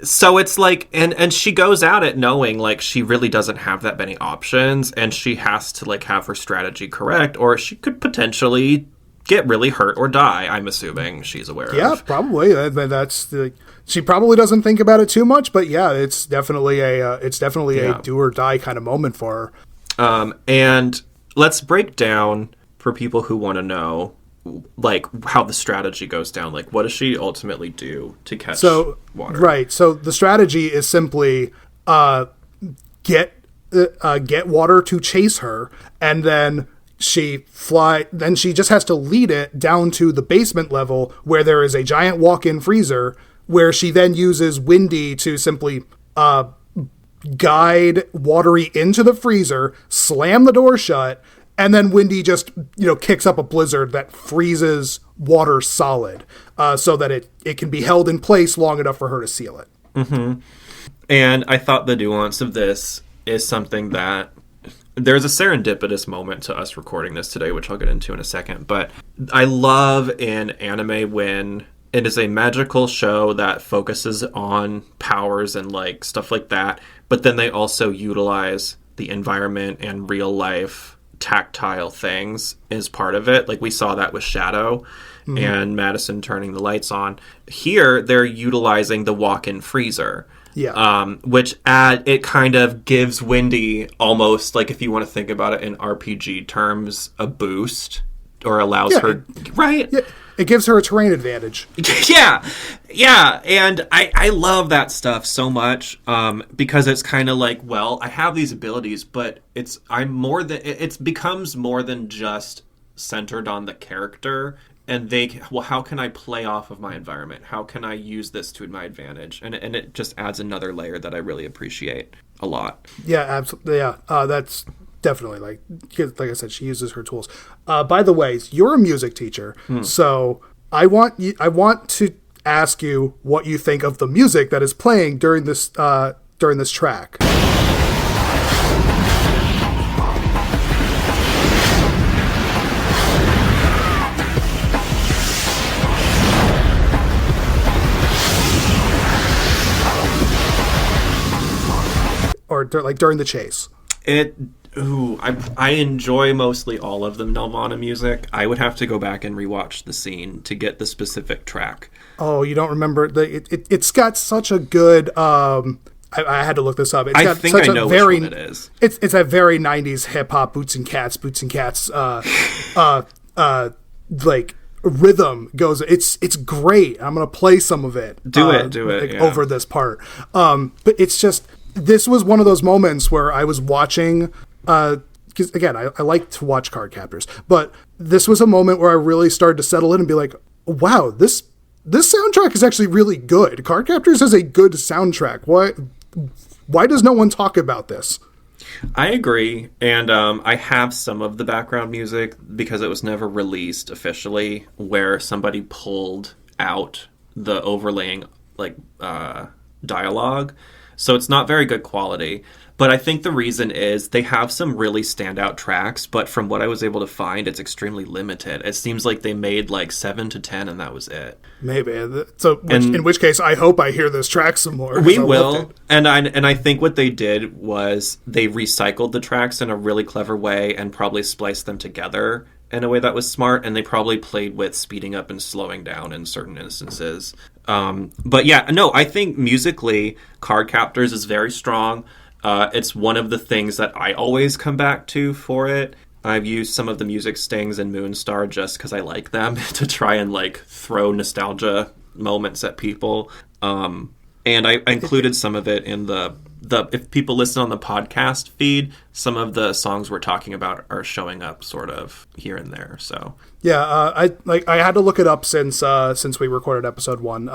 so it's like, and she goes at it knowing, like, she really doesn't have that many options, and she has to, like, have her strategy correct, or she could potentially get really hurt or die, I'm assuming she's aware of. Yeah, probably. She probably doesn't think about it too much, but yeah, it's definitely a do or die kind of moment for her. And let's break down for people who want to know, like, how the strategy goes down. Like, what does she ultimately do to catch water? Right. So the strategy is simply get water to chase her, and then she just has to lead it down to the basement level where there is a giant walk-in freezer, where she then uses Windy to simply guide Watery into the freezer, slam the door shut, and then Windy just, kicks up a blizzard that freezes water solid, so that it can be held in place long enough for her to seal it. Mm-hmm. And I thought the nuance of this is something that there's a serendipitous moment to us recording this today, which I'll get into in a second. But I love in anime when it is a magical show that focuses on powers and like stuff like that, but then they also utilize the environment and real life tactile things as part of it. Like we saw that with Shadow and Madison turning the lights on. Here, they're utilizing the walk-in freezer. Yeah. Which it kind of gives Windy almost, like if you want to think about it in RPG terms, a boost, or allows her, right? Yeah, it gives her a terrain advantage. Yeah, and I love that stuff so much because it's kind of like, well, I have these abilities, but it becomes more than just centered on the character. And how can I play off of my environment? How can I use this to my advantage? And it just adds another layer that I really appreciate a lot. Yeah, absolutely. Yeah, that's definitely like I said, she uses her tools. By the way, you're a music teacher, so I want to ask you what you think of the music that is playing during this track. Or like during the chase. I enjoy mostly all of the Nelvana music. I would have to go back and rewatch the scene to get the specific track. Oh, you don't remember? It's got such a good... I had to look this up. I think I know which one it is. It's a very 90s hip-hop Boots and Cats like rhythm goes. It's great. I'm going to play some of it. Do it. Over this part. But it's just... This was one of those moments where I was watching, because again, I like to watch Cardcaptors, but this was a moment where I really started to settle in and be like, wow, this soundtrack is actually really good. Cardcaptors has a good soundtrack. Why does no one talk about this? I agree, and I have some of the background music because it was never released officially, where somebody pulled out the overlaying dialogue. So it's not very good quality. But I think the reason is they have some really standout tracks, but from what I was able to find, it's extremely limited. It seems like they made like 7 to 10 and that was it. Maybe. So in which case, I hope I hear this track some more. We will. And I think what they did was they recycled the tracks in a really clever way and probably spliced them together in a way that was smart, and they probably played with speeding up and slowing down in certain instances. But yeah, no, I think musically, Cardcaptors is very strong. It's one of the things that I always come back to for it. I've used some of the music stings in Moonstar just because I like them to try and like throw nostalgia moments at people. And I included some of it in the if people listen on the podcast feed, some of the songs we're talking about are showing up sort of here and there. So yeah, I had to look it up since we recorded episode 1.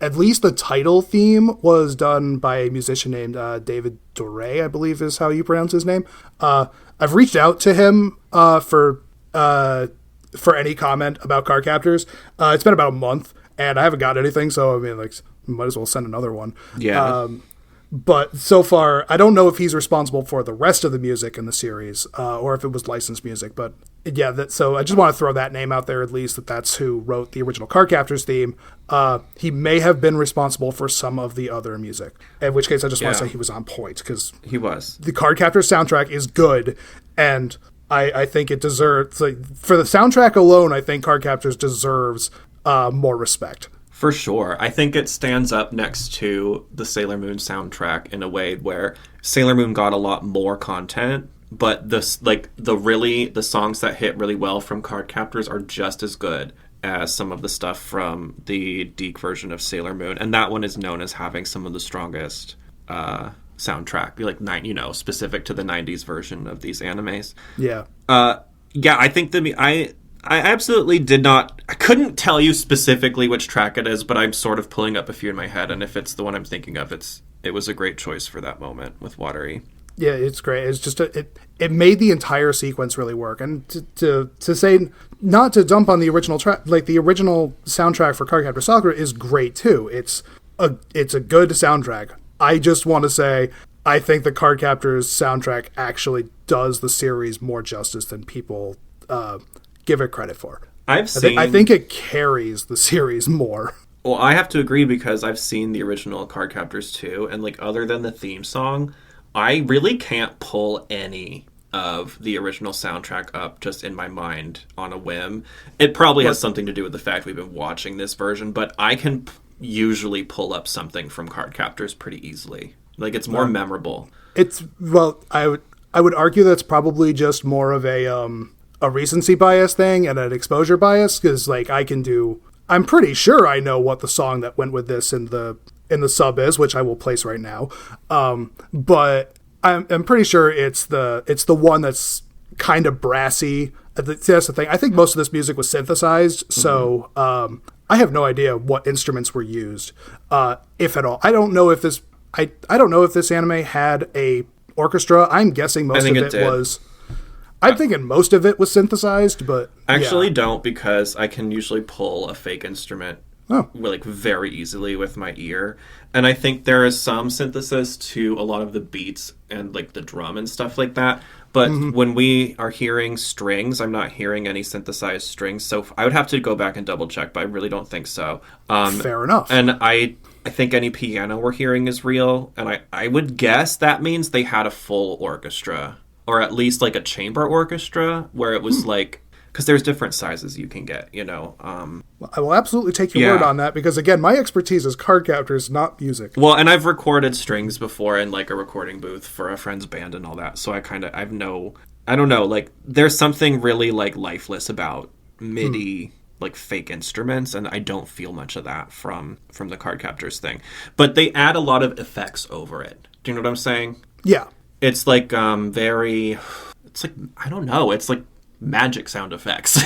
At least the title theme was done by a musician named David Doré, I believe is how you pronounce his name. I've reached out to him for any comment about Cardcaptors. It's been about a month, and I haven't got anything, so I mean, like, might as well send another one. yeah. But so far, I don't know if he's responsible for the rest of the music in the series, or if it was licensed music. But yeah, so I just want to throw that name out there, at least that's who wrote the original Cardcaptors theme. He may have been responsible for some of the other music, in which case I just want to say he was on point, because He was. the Cardcaptors soundtrack is good, and I think it deserves, like, for the soundtrack alone, I think Cardcaptors deserves more respect. For sure. I think it stands up next to the Sailor Moon soundtrack in a way where Sailor Moon got a lot more content, but the songs that hit really well from Cardcaptors are just as good as some of the stuff from the Deke version of Sailor Moon. And that one is known as having some of the strongest soundtrack, like, specific to the 90s version of these animes. Yeah. Yeah, I think I absolutely did not... I couldn't tell you specifically which track it is, but I'm sort of pulling up a few in my head, and if it's the one I'm thinking of, it was a great choice for that moment with Watery. Yeah, it's great. It's just it made the entire sequence really work. And to say, not to dump on the original track, like, the original soundtrack for Cardcaptor Sakura is great too. It's a good soundtrack. I just want to say, I think the Cardcaptors soundtrack actually does the series more justice than people give it credit for. I think it carries the series more. Well, I have to agree, because I've seen the original Cardcaptors too, and like, other than the theme song, I really can't pull any of the original soundtrack up just in my mind on a whim. It probably has something to do with the fact we've been watching this version, but I can usually pull up something from Cardcaptors pretty easily. Like, it's more memorable. I would argue that's probably just more of a recency bias thing and an exposure bias, because, like, I'm pretty sure I know what the song that went with this in the sub is, which I will place right now. But I'm pretty sure it's the one that's kind of brassy. That's the thing. I think most of this music was synthesized, so I have no idea what instruments were used, if at all. I don't know if this anime had a orchestra. I'm guessing most of it was. I'm thinking most of it was synthesized, but actually don't, because I can usually pull a fake instrument like very easily with my ear, and I think there is some synthesis to a lot of the beats and like the drum and stuff like that. But when we are hearing strings, I'm not hearing any synthesized strings, so I would have to go back and double check, but I really don't think so. Fair enough. And I think any piano we're hearing is real, and I would guess that means they had a full orchestra. Or at least like a chamber orchestra, where it was like, because there's different sizes you can get, I will absolutely take your word on that, because, again, my expertise is Cardcaptors, not music. Well, and I've recorded strings before in like a recording booth for a friend's band and all that, so I don't know, like, there's something really like lifeless about MIDI like fake instruments, and I don't feel much of that from the Cardcaptors thing. But they add a lot of effects over it. Do you know what I'm saying? Yeah. It's like it's like, I don't know, it's like magic sound effects.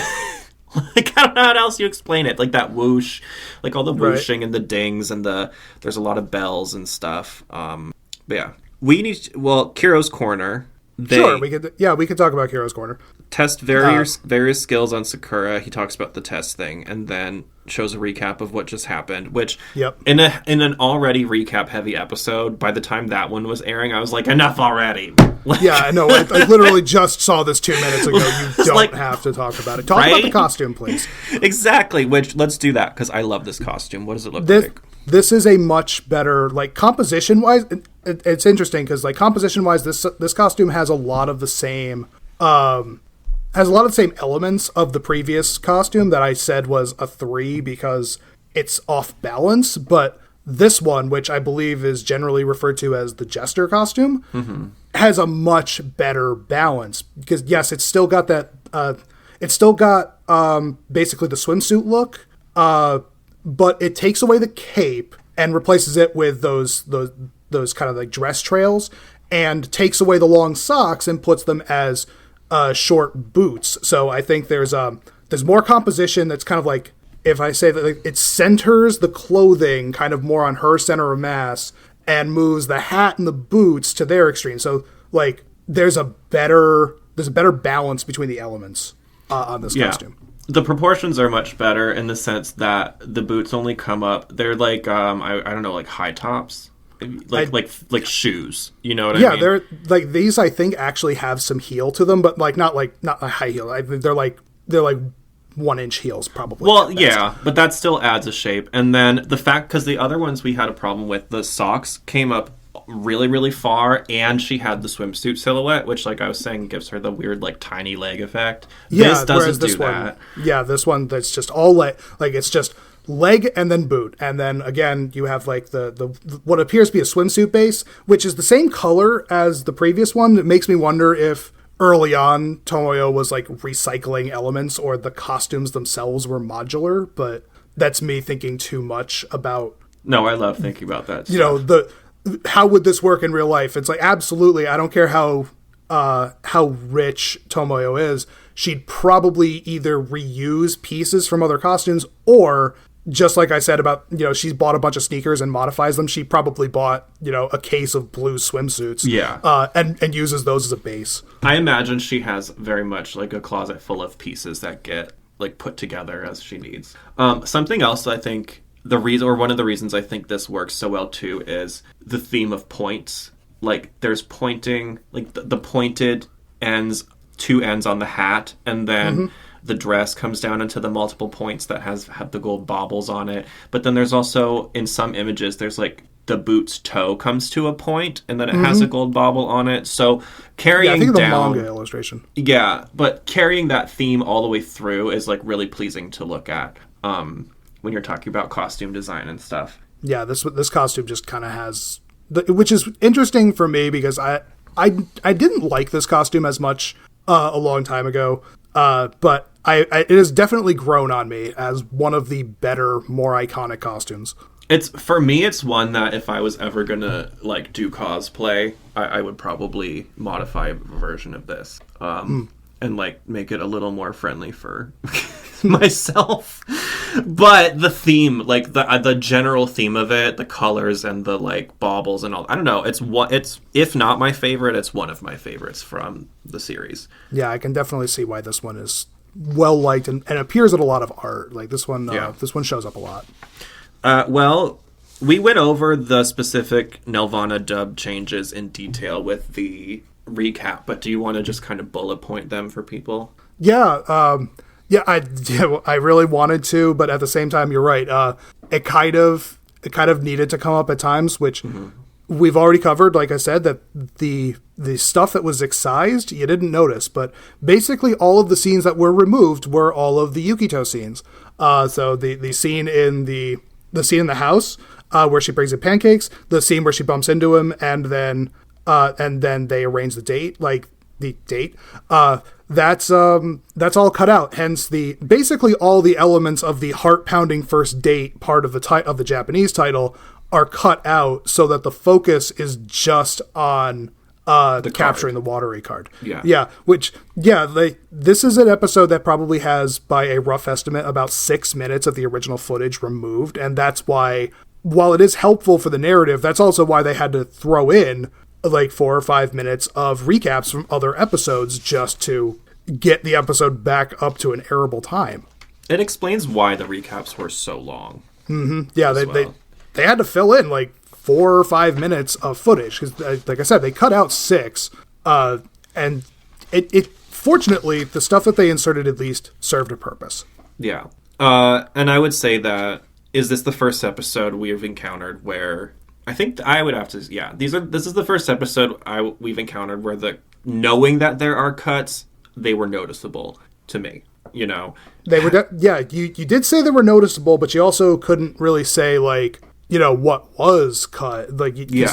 Like, I don't know how else you explain it. Like that whoosh, like all the whooshing and the dings, and there's a lot of bells and stuff. But yeah, Kiro's Corner. Sure, we could talk about Kiro's Corner. Test various skills on Sakura. He talks about the test thing, and then shows a recap of what just happened. Which, in an already recap heavy episode, by the time that one was airing, I was like, enough already. Like, yeah, I know. I literally just saw this 2 minutes ago. You don't have to talk about it. Talk about the costume, please. Exactly. Which, let's do that, because I love this costume. What does it look like? This is a much better, like, composition-wise. It's interesting because, like, composition-wise, this costume has a lot of the same has a lot of the same elements of the previous costume that I said was a 3 because it's off balance, but this one, which I believe is generally referred to as the Jester costume, has a much better balance because yes, it's still got that. It's still got basically the swimsuit look, but it takes away the cape and replaces it with those kind of like dress trails, and takes away the long socks and puts them as short boots. So I think there's more composition that's kind of like, if I say that, like, it centers the clothing kind of more on her center of mass and moves the hat and the boots to their extreme. So like there's a better balance between the elements on this costume. The proportions are much better in the sense that the boots only come up. They're like I don't know, like high tops, like shoes. You know what I mean? Yeah, they're like these. I think actually have some heel to them, but not a high heel. They're like 1-inch heels probably. Well, yeah, but that still adds a shape. And then the fact, because the other ones we had a problem with, the socks came up really, really far, and she had the swimsuit silhouette, which, like I was saying, gives her the weird, like, tiny leg effect. Yeah, this doesn't do that. Yeah, this one, that's just all leg. Like, it's just leg and then boot. And then, again, you have, like, the what appears to be a swimsuit base, which is the same color as the previous one. It makes me wonder if early on Tomoyo was, like, recycling elements or the costumes themselves were modular, but that's me thinking too much about... No, I love thinking about that stuff. You know, how would this work in real life? It's like, absolutely, I don't care how rich Tomoyo is, she'd probably either reuse pieces from other costumes, or just like I said about, you know, she's bought a bunch of sneakers and modifies them, she probably bought, you know, a case of blue swimsuits. Yeah. And uses those as a base. I imagine she has very much like a closet full of pieces that get like put together as she needs. Something else I think one of the reasons I think this works so well too is the theme of points. Like there's pointing, like the pointed ends, two ends on the hat, and then the dress comes down into the multiple points that have the gold baubles on it. But then there's also, in some images, there's like the boot's toe comes to a point, and then it has a gold bauble on it. So carrying I think down the manga illustration. Yeah, but carrying that theme all the way through is like really pleasing to look at. When you're talking about costume design and stuff. Yeah, this costume just kind of has... which is interesting for me because I didn't like this costume as much a long time ago, but it has definitely grown on me as one of the better, more iconic costumes. For me, it's one that if I was ever going to like do cosplay, I would probably modify a version of this and like make it a little more friendly for... myself. But the theme, like the general theme of it, the colors and the like baubles and all, I don't know, it's if not my favorite, it's one of my favorites from the series. Yeah, I can definitely see why this one is well liked and appears in a lot of art. Like this one shows up a lot. Well, we went over the specific Nelvana dub changes in detail with the recap, but do you want to just kind of bullet point them for people? Yeah, I really wanted to, but at the same time, you're right. It kind of needed to come up at times, which we've already covered. Like I said, that the stuff that was excised, you didn't notice, but basically all of the scenes that were removed were all of the Yukito scenes. So the scene in the house where she brings in pancakes, the scene where she bumps into him, and then they arrange the date, like the date. That's all cut out. Hence basically all the elements of the heart-pounding first date part of the Japanese title are cut out so that the focus is just on capturing the watery card. Yeah. This is an episode that probably has, by a rough estimate, about 6 minutes of the original footage removed, and that's why, while it is helpful for the narrative, that's also why they had to throw in like 4 or 5 minutes of recaps from other episodes just to get the episode back up to an arable time. It explains why the recaps were so long. Yeah, they had to fill in like 4 or 5 minutes of footage because, like I said, they cut out 6, and it fortunately the stuff that they inserted at least served a purpose. Yeah, and I would say that is this the first episode we've encountered where. I think I would have to, this is the first episode we've encountered where knowing that there are cuts they were noticeable to me, you know. They were, you did say they were noticeable, but you also couldn't really say, like, you know, what was cut. Like, you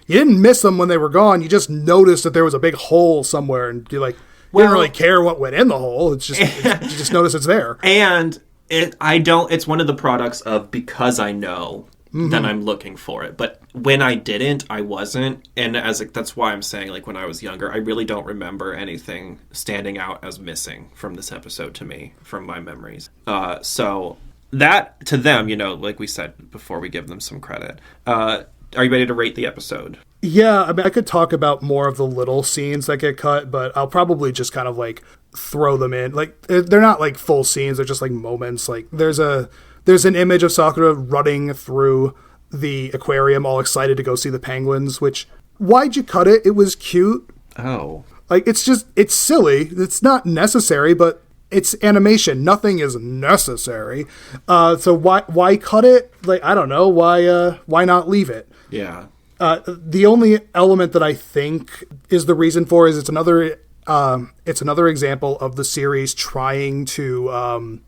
didn't miss them when they were gone. You just noticed that there was a big hole somewhere, and you're like, you didn't really care what went in the hole. It's just, you just notice it's there. And it's one of the products of because I know, then I'm looking for it. But when I didn't, I wasn't. And that's why I'm saying, like, when I was younger, I really don't remember anything standing out as missing from this episode to me, from my memories. So that, to them, you know, like we said before, we give them some credit. Are you ready to rate the episode? Yeah, I mean, I could talk about more of the little scenes that get cut, but I'll probably just kind of, like, throw them in. Like, they're not, like, full scenes. They're just, like, moments. Like, there's an image of Sakura running through the aquarium all excited to go see the penguins, which, why'd you cut it? It was cute. Oh. Like, it's silly. It's not necessary, but it's animation. Nothing is necessary. So why cut it? Like, I don't know. Why not leave it? Yeah. The only element that I think is the reason for is it's another example of the series trying to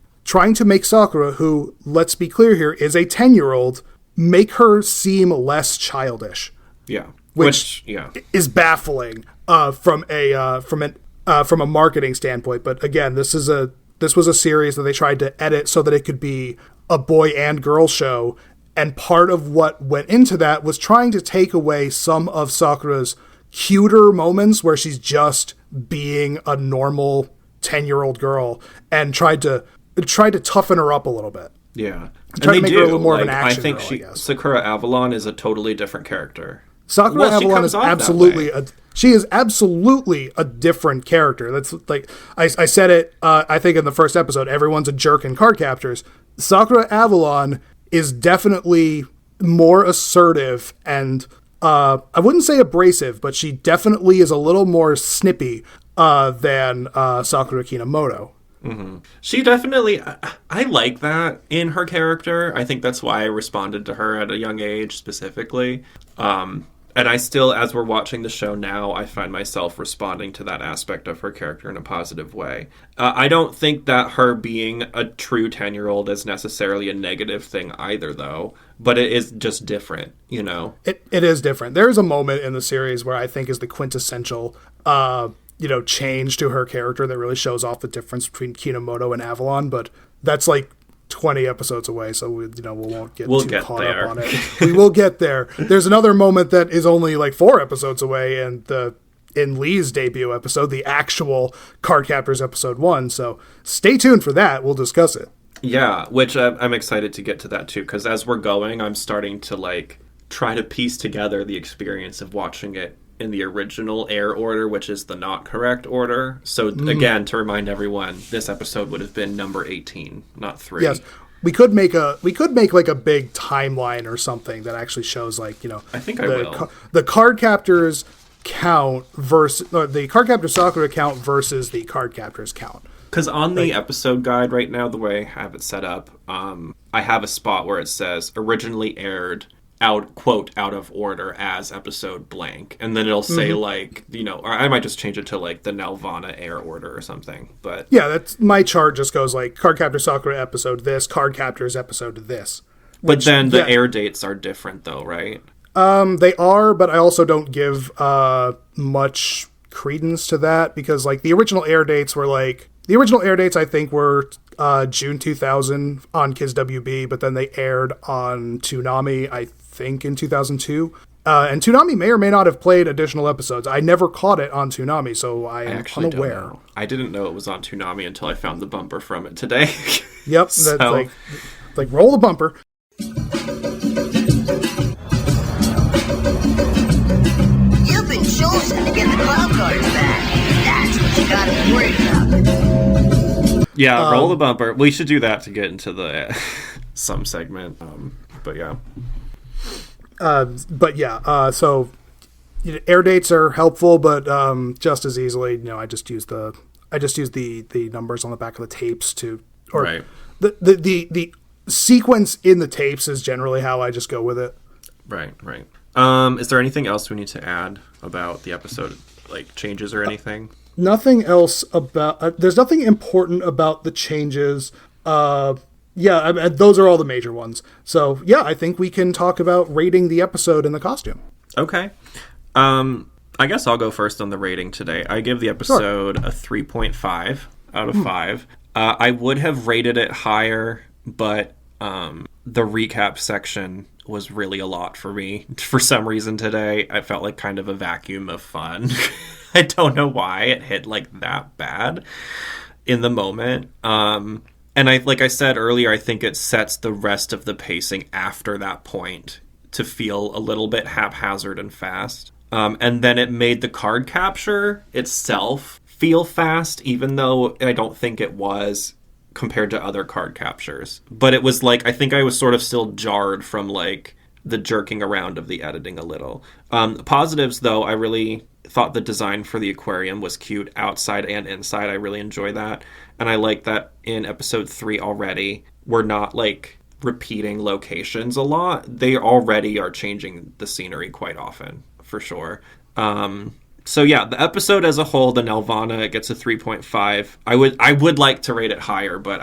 make Sakura, who, let's be clear here, is a 10-year-old, make her seem less childish. Yeah. Which is baffling from a marketing standpoint. But again, this was a series that they tried to edit so that it could be a boy and girl show. And part of what went into that was trying to take away some of Sakura's cuter moments where she's just being a normal 10-year-old girl, and tried to toughen her up a little bit. Yeah. Try to make her a little more of an action girl, I guess. Sakura Avalon is a totally different character. Sakura Avalon is absolutely a different character. That's like I said it. I think in the first episode, everyone's a jerk in Cardcaptors. Sakura Avalon is definitely more assertive and I wouldn't say abrasive, but she definitely is a little more snippy than Sakura Kinomoto. Mm-hmm. She definitely, I like that in her character. I think that's why I responded to her at a young age specifically. And I still, as we're watching the show now, I find myself responding to that aspect of her character in a positive way. I don't think that her being a true 10-year-old is necessarily a negative thing either, though. But it is just different, you know? It is different. There's a moment in the series where I think is the quintessential, change to her character that really shows off the difference between Kinomoto and Avalon. But that's like 20 episodes away, so we won't get too caught up on it. We will get there. There's another moment that is only like 4 episodes away, and in Lee's debut episode, the actual Cardcaptors episode 1. So stay tuned for that. We'll discuss it. Yeah, which I'm excited to get to that too, because as we're going, I'm starting to like try to piece together the experience of watching it in the original air order, which is the not correct order. So again, to remind everyone, this episode would have been number 18, not 3. Yes. We could make like a big timeline or something that actually shows, like, you know, I think I will. The Cardcaptors count versus the Cardcaptor Sakura count versus the Cardcaptors count. Because on the episode guide right now, the way I have it set up, I have a spot where it says originally aired out of order as episode blank, and then it'll say like, you know, or I might just change it to like the Nelvana air order or something. But yeah, that's my chart. Just goes like Cardcaptor Sakura episode this, Cardcaptors episode this. But then the air dates are different though, right? They are, but I also don't give much credence to that, because like the original air dates I think were June 2000 on Kids WB, but then they aired on Toonami, I think, in 2002. And Toonami may or may not have played additional episodes. I never caught it on Toonami, so I am unaware. I didn't know it was on Toonami until I found the bumper from it today. Yep, so. That's like roll the bumper. You've been chosen to get the Clow cards back. That's what you gotta be worried about. Yeah, roll the bumper. We should do that to get into the some segment. But yeah. So air dates are helpful, but just as easily, you know, I just use the numbers on the back of the tapes right. The sequence in the tapes is generally how I just go with it. Right. Is there anything else we need to add about the episode, like changes or anything? nothing else about... there's nothing important about the changes. Those are all the major ones. So, yeah, I think we can talk about rating the episode and the costume. Okay. I guess I'll go first on the rating today. I give the episode a 3.5 out of 5. I would have rated it higher, but the recap section was really a lot for me. For some reason today, I felt like kind of a vacuum of fun. I don't know why it hit like that bad in the moment. And like I said earlier, I think it sets the rest of the pacing after that point to feel a little bit haphazard and fast. And then it made the card capture itself feel fast, even though I don't think it was compared to other card captures. But it was like, I think I was sort of still jarred from like the jerking around of the editing a little. Positives, though, I really thought the design for the aquarium was cute outside and inside. I really enjoy that. And I like that in episode 3 already, we're not like repeating locations a lot. They already are changing the scenery quite often, for sure. So yeah, the episode as a whole, the Nelvana, gets a 3.5. I would like to rate it higher, but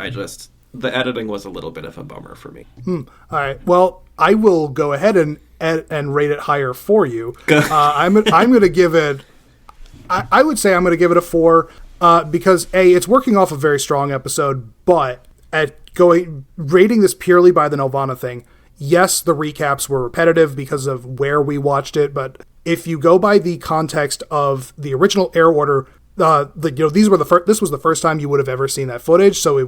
the editing was a little bit of a bummer for me. All right. Well, I will go ahead and rate it higher for you. I'm going to give it... I would say I'm going to give it a 4 because, A, it's working off a very strong episode, but rating this purely by the Nelvana thing, yes, the recaps were repetitive because of where we watched it, but if you go by the context of the original air order, this was the first time you would have ever seen that footage, so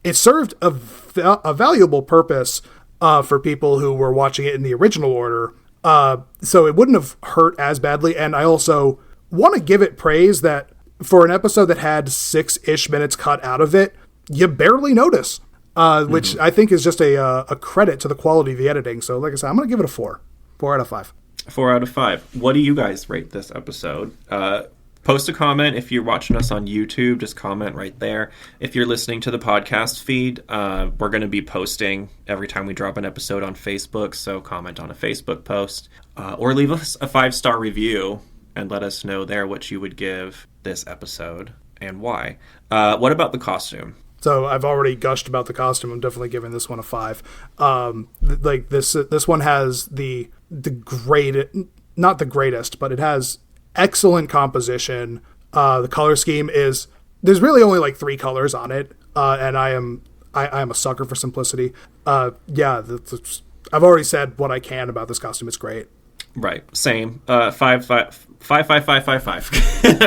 it served a valuable purpose for people who were watching it in the original order, so it wouldn't have hurt as badly. And I also want to give it praise that for an episode that had 6-ish minutes cut out of it, you barely notice, which I think is just a credit to the quality of the editing. So like I said, I'm going to give it a 4 out of 5. 4 out of 5. What do you guys rate this episode? Post a comment. If you're watching us on YouTube, just comment right there. If you're listening to the podcast feed, we're going to be posting every time we drop an episode on Facebook, so comment on a Facebook post. Or leave us a 5-star review and let us know there what you would give this episode and why. What about the costume? So I've already gushed about the costume. I'm definitely giving this one a 5. Like this one has the great, not the greatest, but it has excellent composition. The color scheme there's really only like 3 colors on it, and I am a sucker for simplicity. I've already said what I can about this costume. It's great. Right. Same. 5.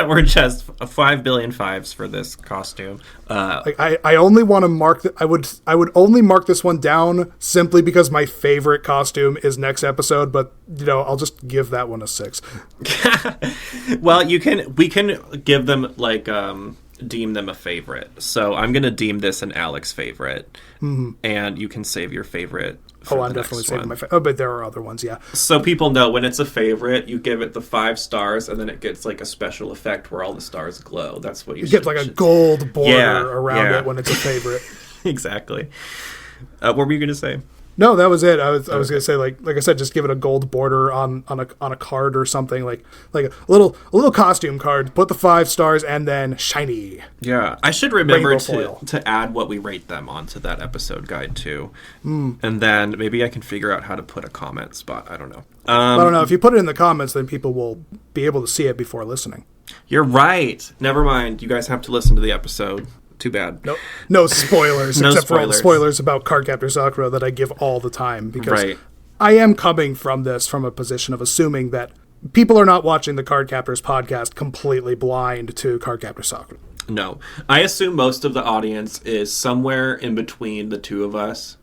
We're just 5 billion fives for this costume. I only want to mark I would only mark this one down simply because my favorite costume is next episode, but I'll just give that one a 6. Well, we can give them like deem them a favorite. So I'm gonna deem this an Alex favorite, and you can save your favorite. I'm definitely saving my favorite. Oh, but there are other ones, yeah. So people know when it's a favorite, you give it the 5 stars, and then it gets like a special effect where all the stars glow. That's what you get, like a gold border around it when it's a favorite. Exactly. What were you going to say? No, that was it. I was going to say, like I said, just give it a gold border on a card or something, like a little costume card. Put the 5 stars and then shiny. Yeah, I should remember to add what we rate them onto that episode guide too, and then maybe I can figure out how to put a comment spot. I don't know. I don't know. If you put it in the comments, then people will be able to see it before listening. You're right. Never mind. You guys have to listen to the episode. Too bad. No spoilers, except for all the spoilers about Cardcaptor Sakura that I give all the time, because I am coming from a position of assuming that people are not watching the Cardcaptors podcast completely blind to Cardcaptor Sakura. No. I assume most of the audience is somewhere in between the two of us,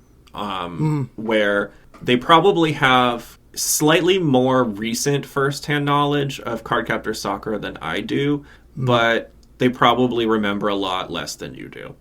where they probably have slightly more recent first-hand knowledge of Cardcaptor Sakura than I do, but they probably remember a lot less than you do.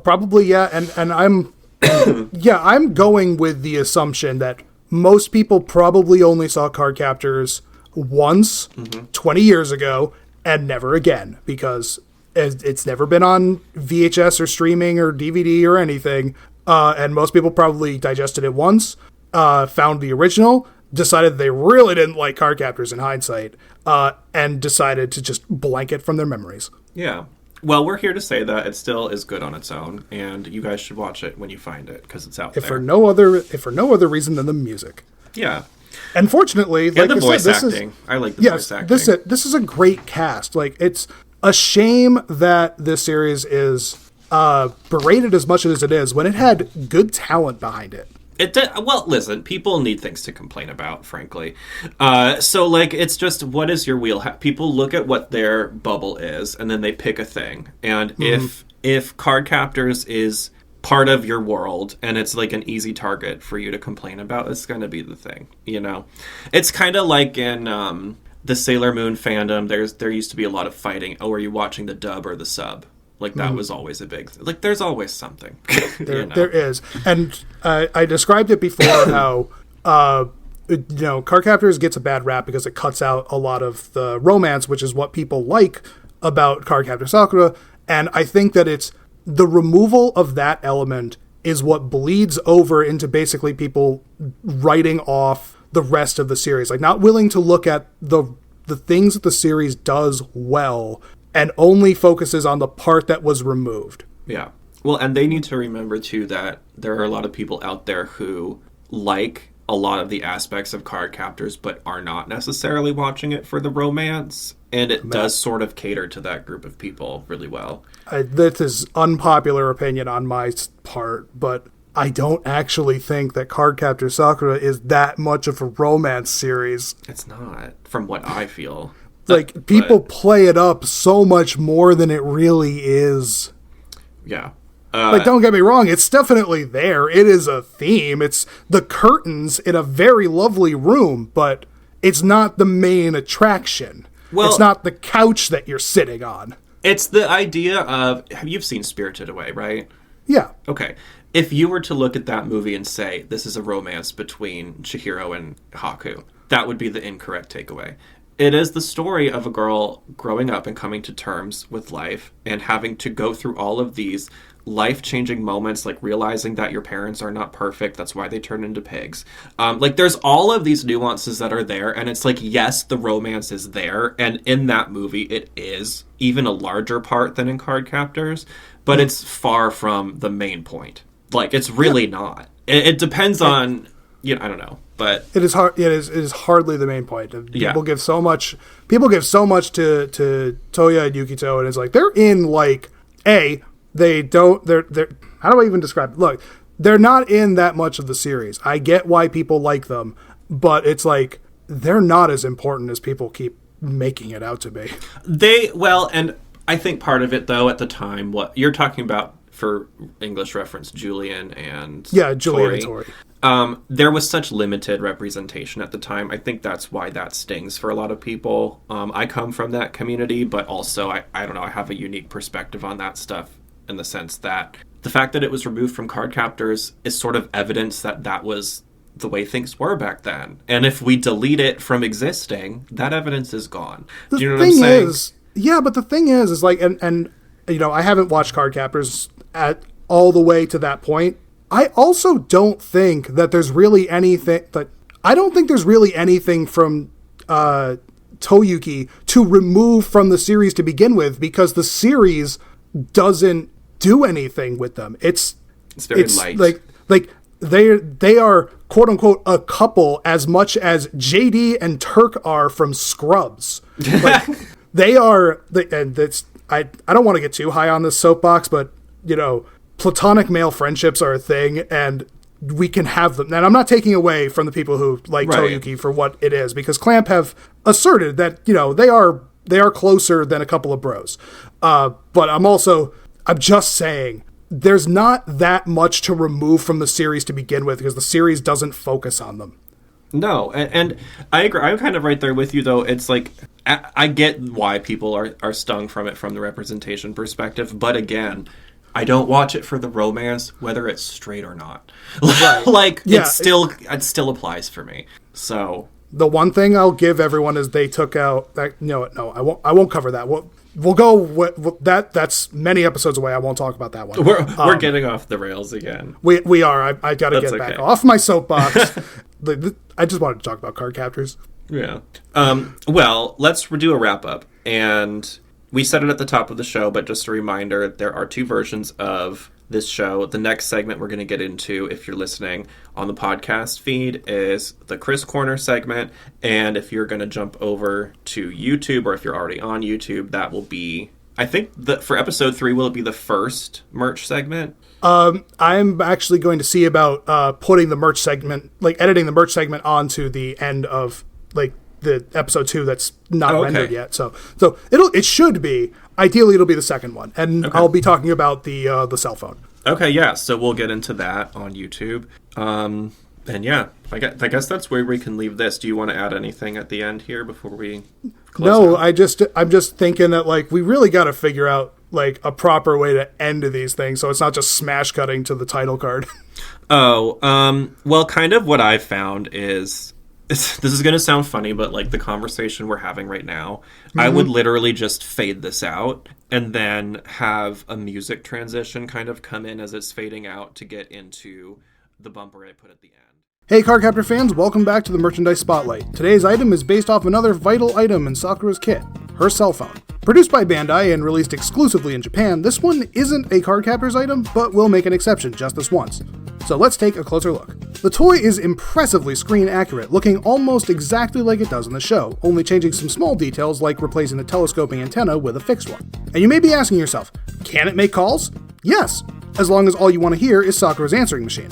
Probably, yeah. And I'm I'm going with the assumption that most people probably only saw Cardcaptors once, 20 years ago, and never again, because it's never been on VHS or streaming or DVD or anything. And most people probably digested it once, found the original, decided they really didn't like Cardcaptors in hindsight, and decided to just blank it from their memories. Yeah. Well, we're here to say that it still is good on its own, and you guys should watch it when you find it, because it's out there. If for no other reason than the music. Yeah. And fortunately, like the voice acting. I like the voice acting. This is a great cast. Like, it's a shame that this series is berated as much as it is when it had good talent behind it. Well, listen, people need things to complain about, frankly. So, like, it's just, what is your wheelhouse? People look at what their bubble is, and then they pick a thing. And if Cardcaptors is part of your world, and it's, like, an easy target for you to complain about, it's going to be the thing, you know? It's kind of like in the Sailor Moon fandom, there used to be a lot of fighting. Oh, are you watching the dub or the sub? Like, that was always a big thing. Like, there's always something. There is. And I described it before how, Cardcaptors gets a bad rap because it cuts out a lot of the romance, which is what people like about Cardcaptor Sakura. And I think that it's the removal of that element is what bleeds over into basically people writing off the rest of the series. Like, not willing to look at the things that the series does well and only focuses on the part that was removed. Yeah. Well, and they need to remember, too, that there are a lot of people out there who like a lot of the aspects of Cardcaptors, but are not necessarily watching it for the romance. And it does sort of cater to that group of people really well. This is unpopular opinion on my part, but I don't actually think that Cardcaptor Sakura is that much of a romance series. It's not, from what I feel. Like, people play it up so much more than it really is. Yeah. Like, don't get me wrong, it's definitely there. It is a theme. It's the curtains in a very lovely room, but it's not the main attraction. Well, it's not the couch that you're sitting on. It's the idea of... You've seen Spirited Away, right? Yeah. Okay. If you were to look at that movie and say, this is a romance between Chihiro and Haku, that would be the incorrect takeaway. It is the story of a girl growing up and coming to terms with life and having to go through all of these life-changing moments, like realizing that your parents are not perfect. That's why they turn into pigs. Like, there's all of these nuances that are there, and it's like, yes, the romance is there, and in that movie, it is even a larger part than in Cardcaptors, but it's far from the main point. Like, it's really not. It depends on, I don't know. But it is hard. It is hardly the main point. People give so much. People give so much to Toya and Yukito, and it's like they're in like they don't. They're. How do I even describe it? Look, they're not in that much of the series. I get why people like them, but it's like they're not as important as people keep making it out to be. And I think part of it though at the time, what you're talking about for English reference, Julian and Julian and Tori. There was such limited representation at the time. I think that's why that stings for a lot of people. I come from that community, but also, I don't know, I have a unique perspective on that stuff in the sense that the fact that it was removed from Cardcaptors is sort of evidence that that was the way things were back then. And if we delete it from existing, that evidence is gone. Do you know what I'm saying? But the thing is like, and I haven't watched Cardcaptors at all the way to that point. I also don't think that there's really anything from Toyuki to remove from the series to begin with, because the series doesn't do anything with them. It's very light. Like they are quote unquote a couple as much as JD and Turk are from Scrubs. Like, they are, and it's I don't want to get too high on this soapbox, but platonic male friendships are a thing, and we can have them. And I'm not taking away from the people who like Toyuki for what it is, because Clamp have asserted that, they are closer than a couple of bros. But I'm just saying, there's not that much to remove from the series to begin with, because the series doesn't focus on them. No, and I agree. I'm kind of right there with you, though. It's like, I get why people are stung from it from the representation perspective, but again, I don't watch it for the romance, whether it's straight or not. Right. It still applies for me. So the one thing I'll give everyone is they took out that. No, I won't cover that. We'll go with that. That's many episodes away. I won't talk about that one. We're getting off the rails again. We are. I got to get back off my soapbox. I just wanted to talk about Cardcaptors. Yeah. Well, let's do a wrap up. And we said it at the top of the show, but just a reminder, there are 2 versions of this show. The next segment we're going to get into, if you're listening on the podcast feed, is the Chris Corner segment. And if you're going to jump over to YouTube, or if you're already on YouTube, that will be, I think, for episode 3, will it be the first merch segment? I'm actually going to see about putting the merch segment, like editing the merch segment onto the end of like the episode 2 that's not rendered yet. So it should be, ideally it'll be the second one, and I'll be talking about the cell phone. Okay, yeah. So we'll get into that on YouTube. And yeah, I guess that's where we can leave this. Do you want to add anything at the end here before we close out? I'm just thinking that like we really got to figure out like a proper way to end these things, so it's not just smash cutting to the title card. Well, kind of what I've found is, this is going to sound funny, but like the conversation we're having right now, I would literally just fade this out and then have a music transition kind of come in as it's fading out to get into the bumper I put at the end. Hey Cardcaptor fans, welcome back to the Merchandise Spotlight. Today's item is based off another vital item in Sakura's kit, her cell phone. Produced by Bandai and released exclusively in Japan, this one isn't a Cardcaptors item, but we'll make an exception just this once. So let's take a closer look. The toy is impressively screen accurate, looking almost exactly like it does in the show, only changing some small details like replacing the telescoping antenna with a fixed one. And you may be asking yourself, can it make calls? Yes, as long as all you want to hear is Sakura's answering machine.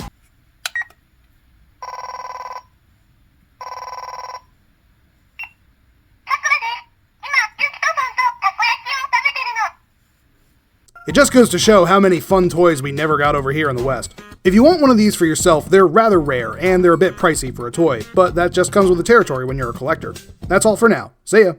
It just goes to show how many fun toys we never got over here in the West. If you want one of these for yourself, they're rather rare, and they're a bit pricey for a toy, but that just comes with the territory when you're a collector. That's all for now. See ya!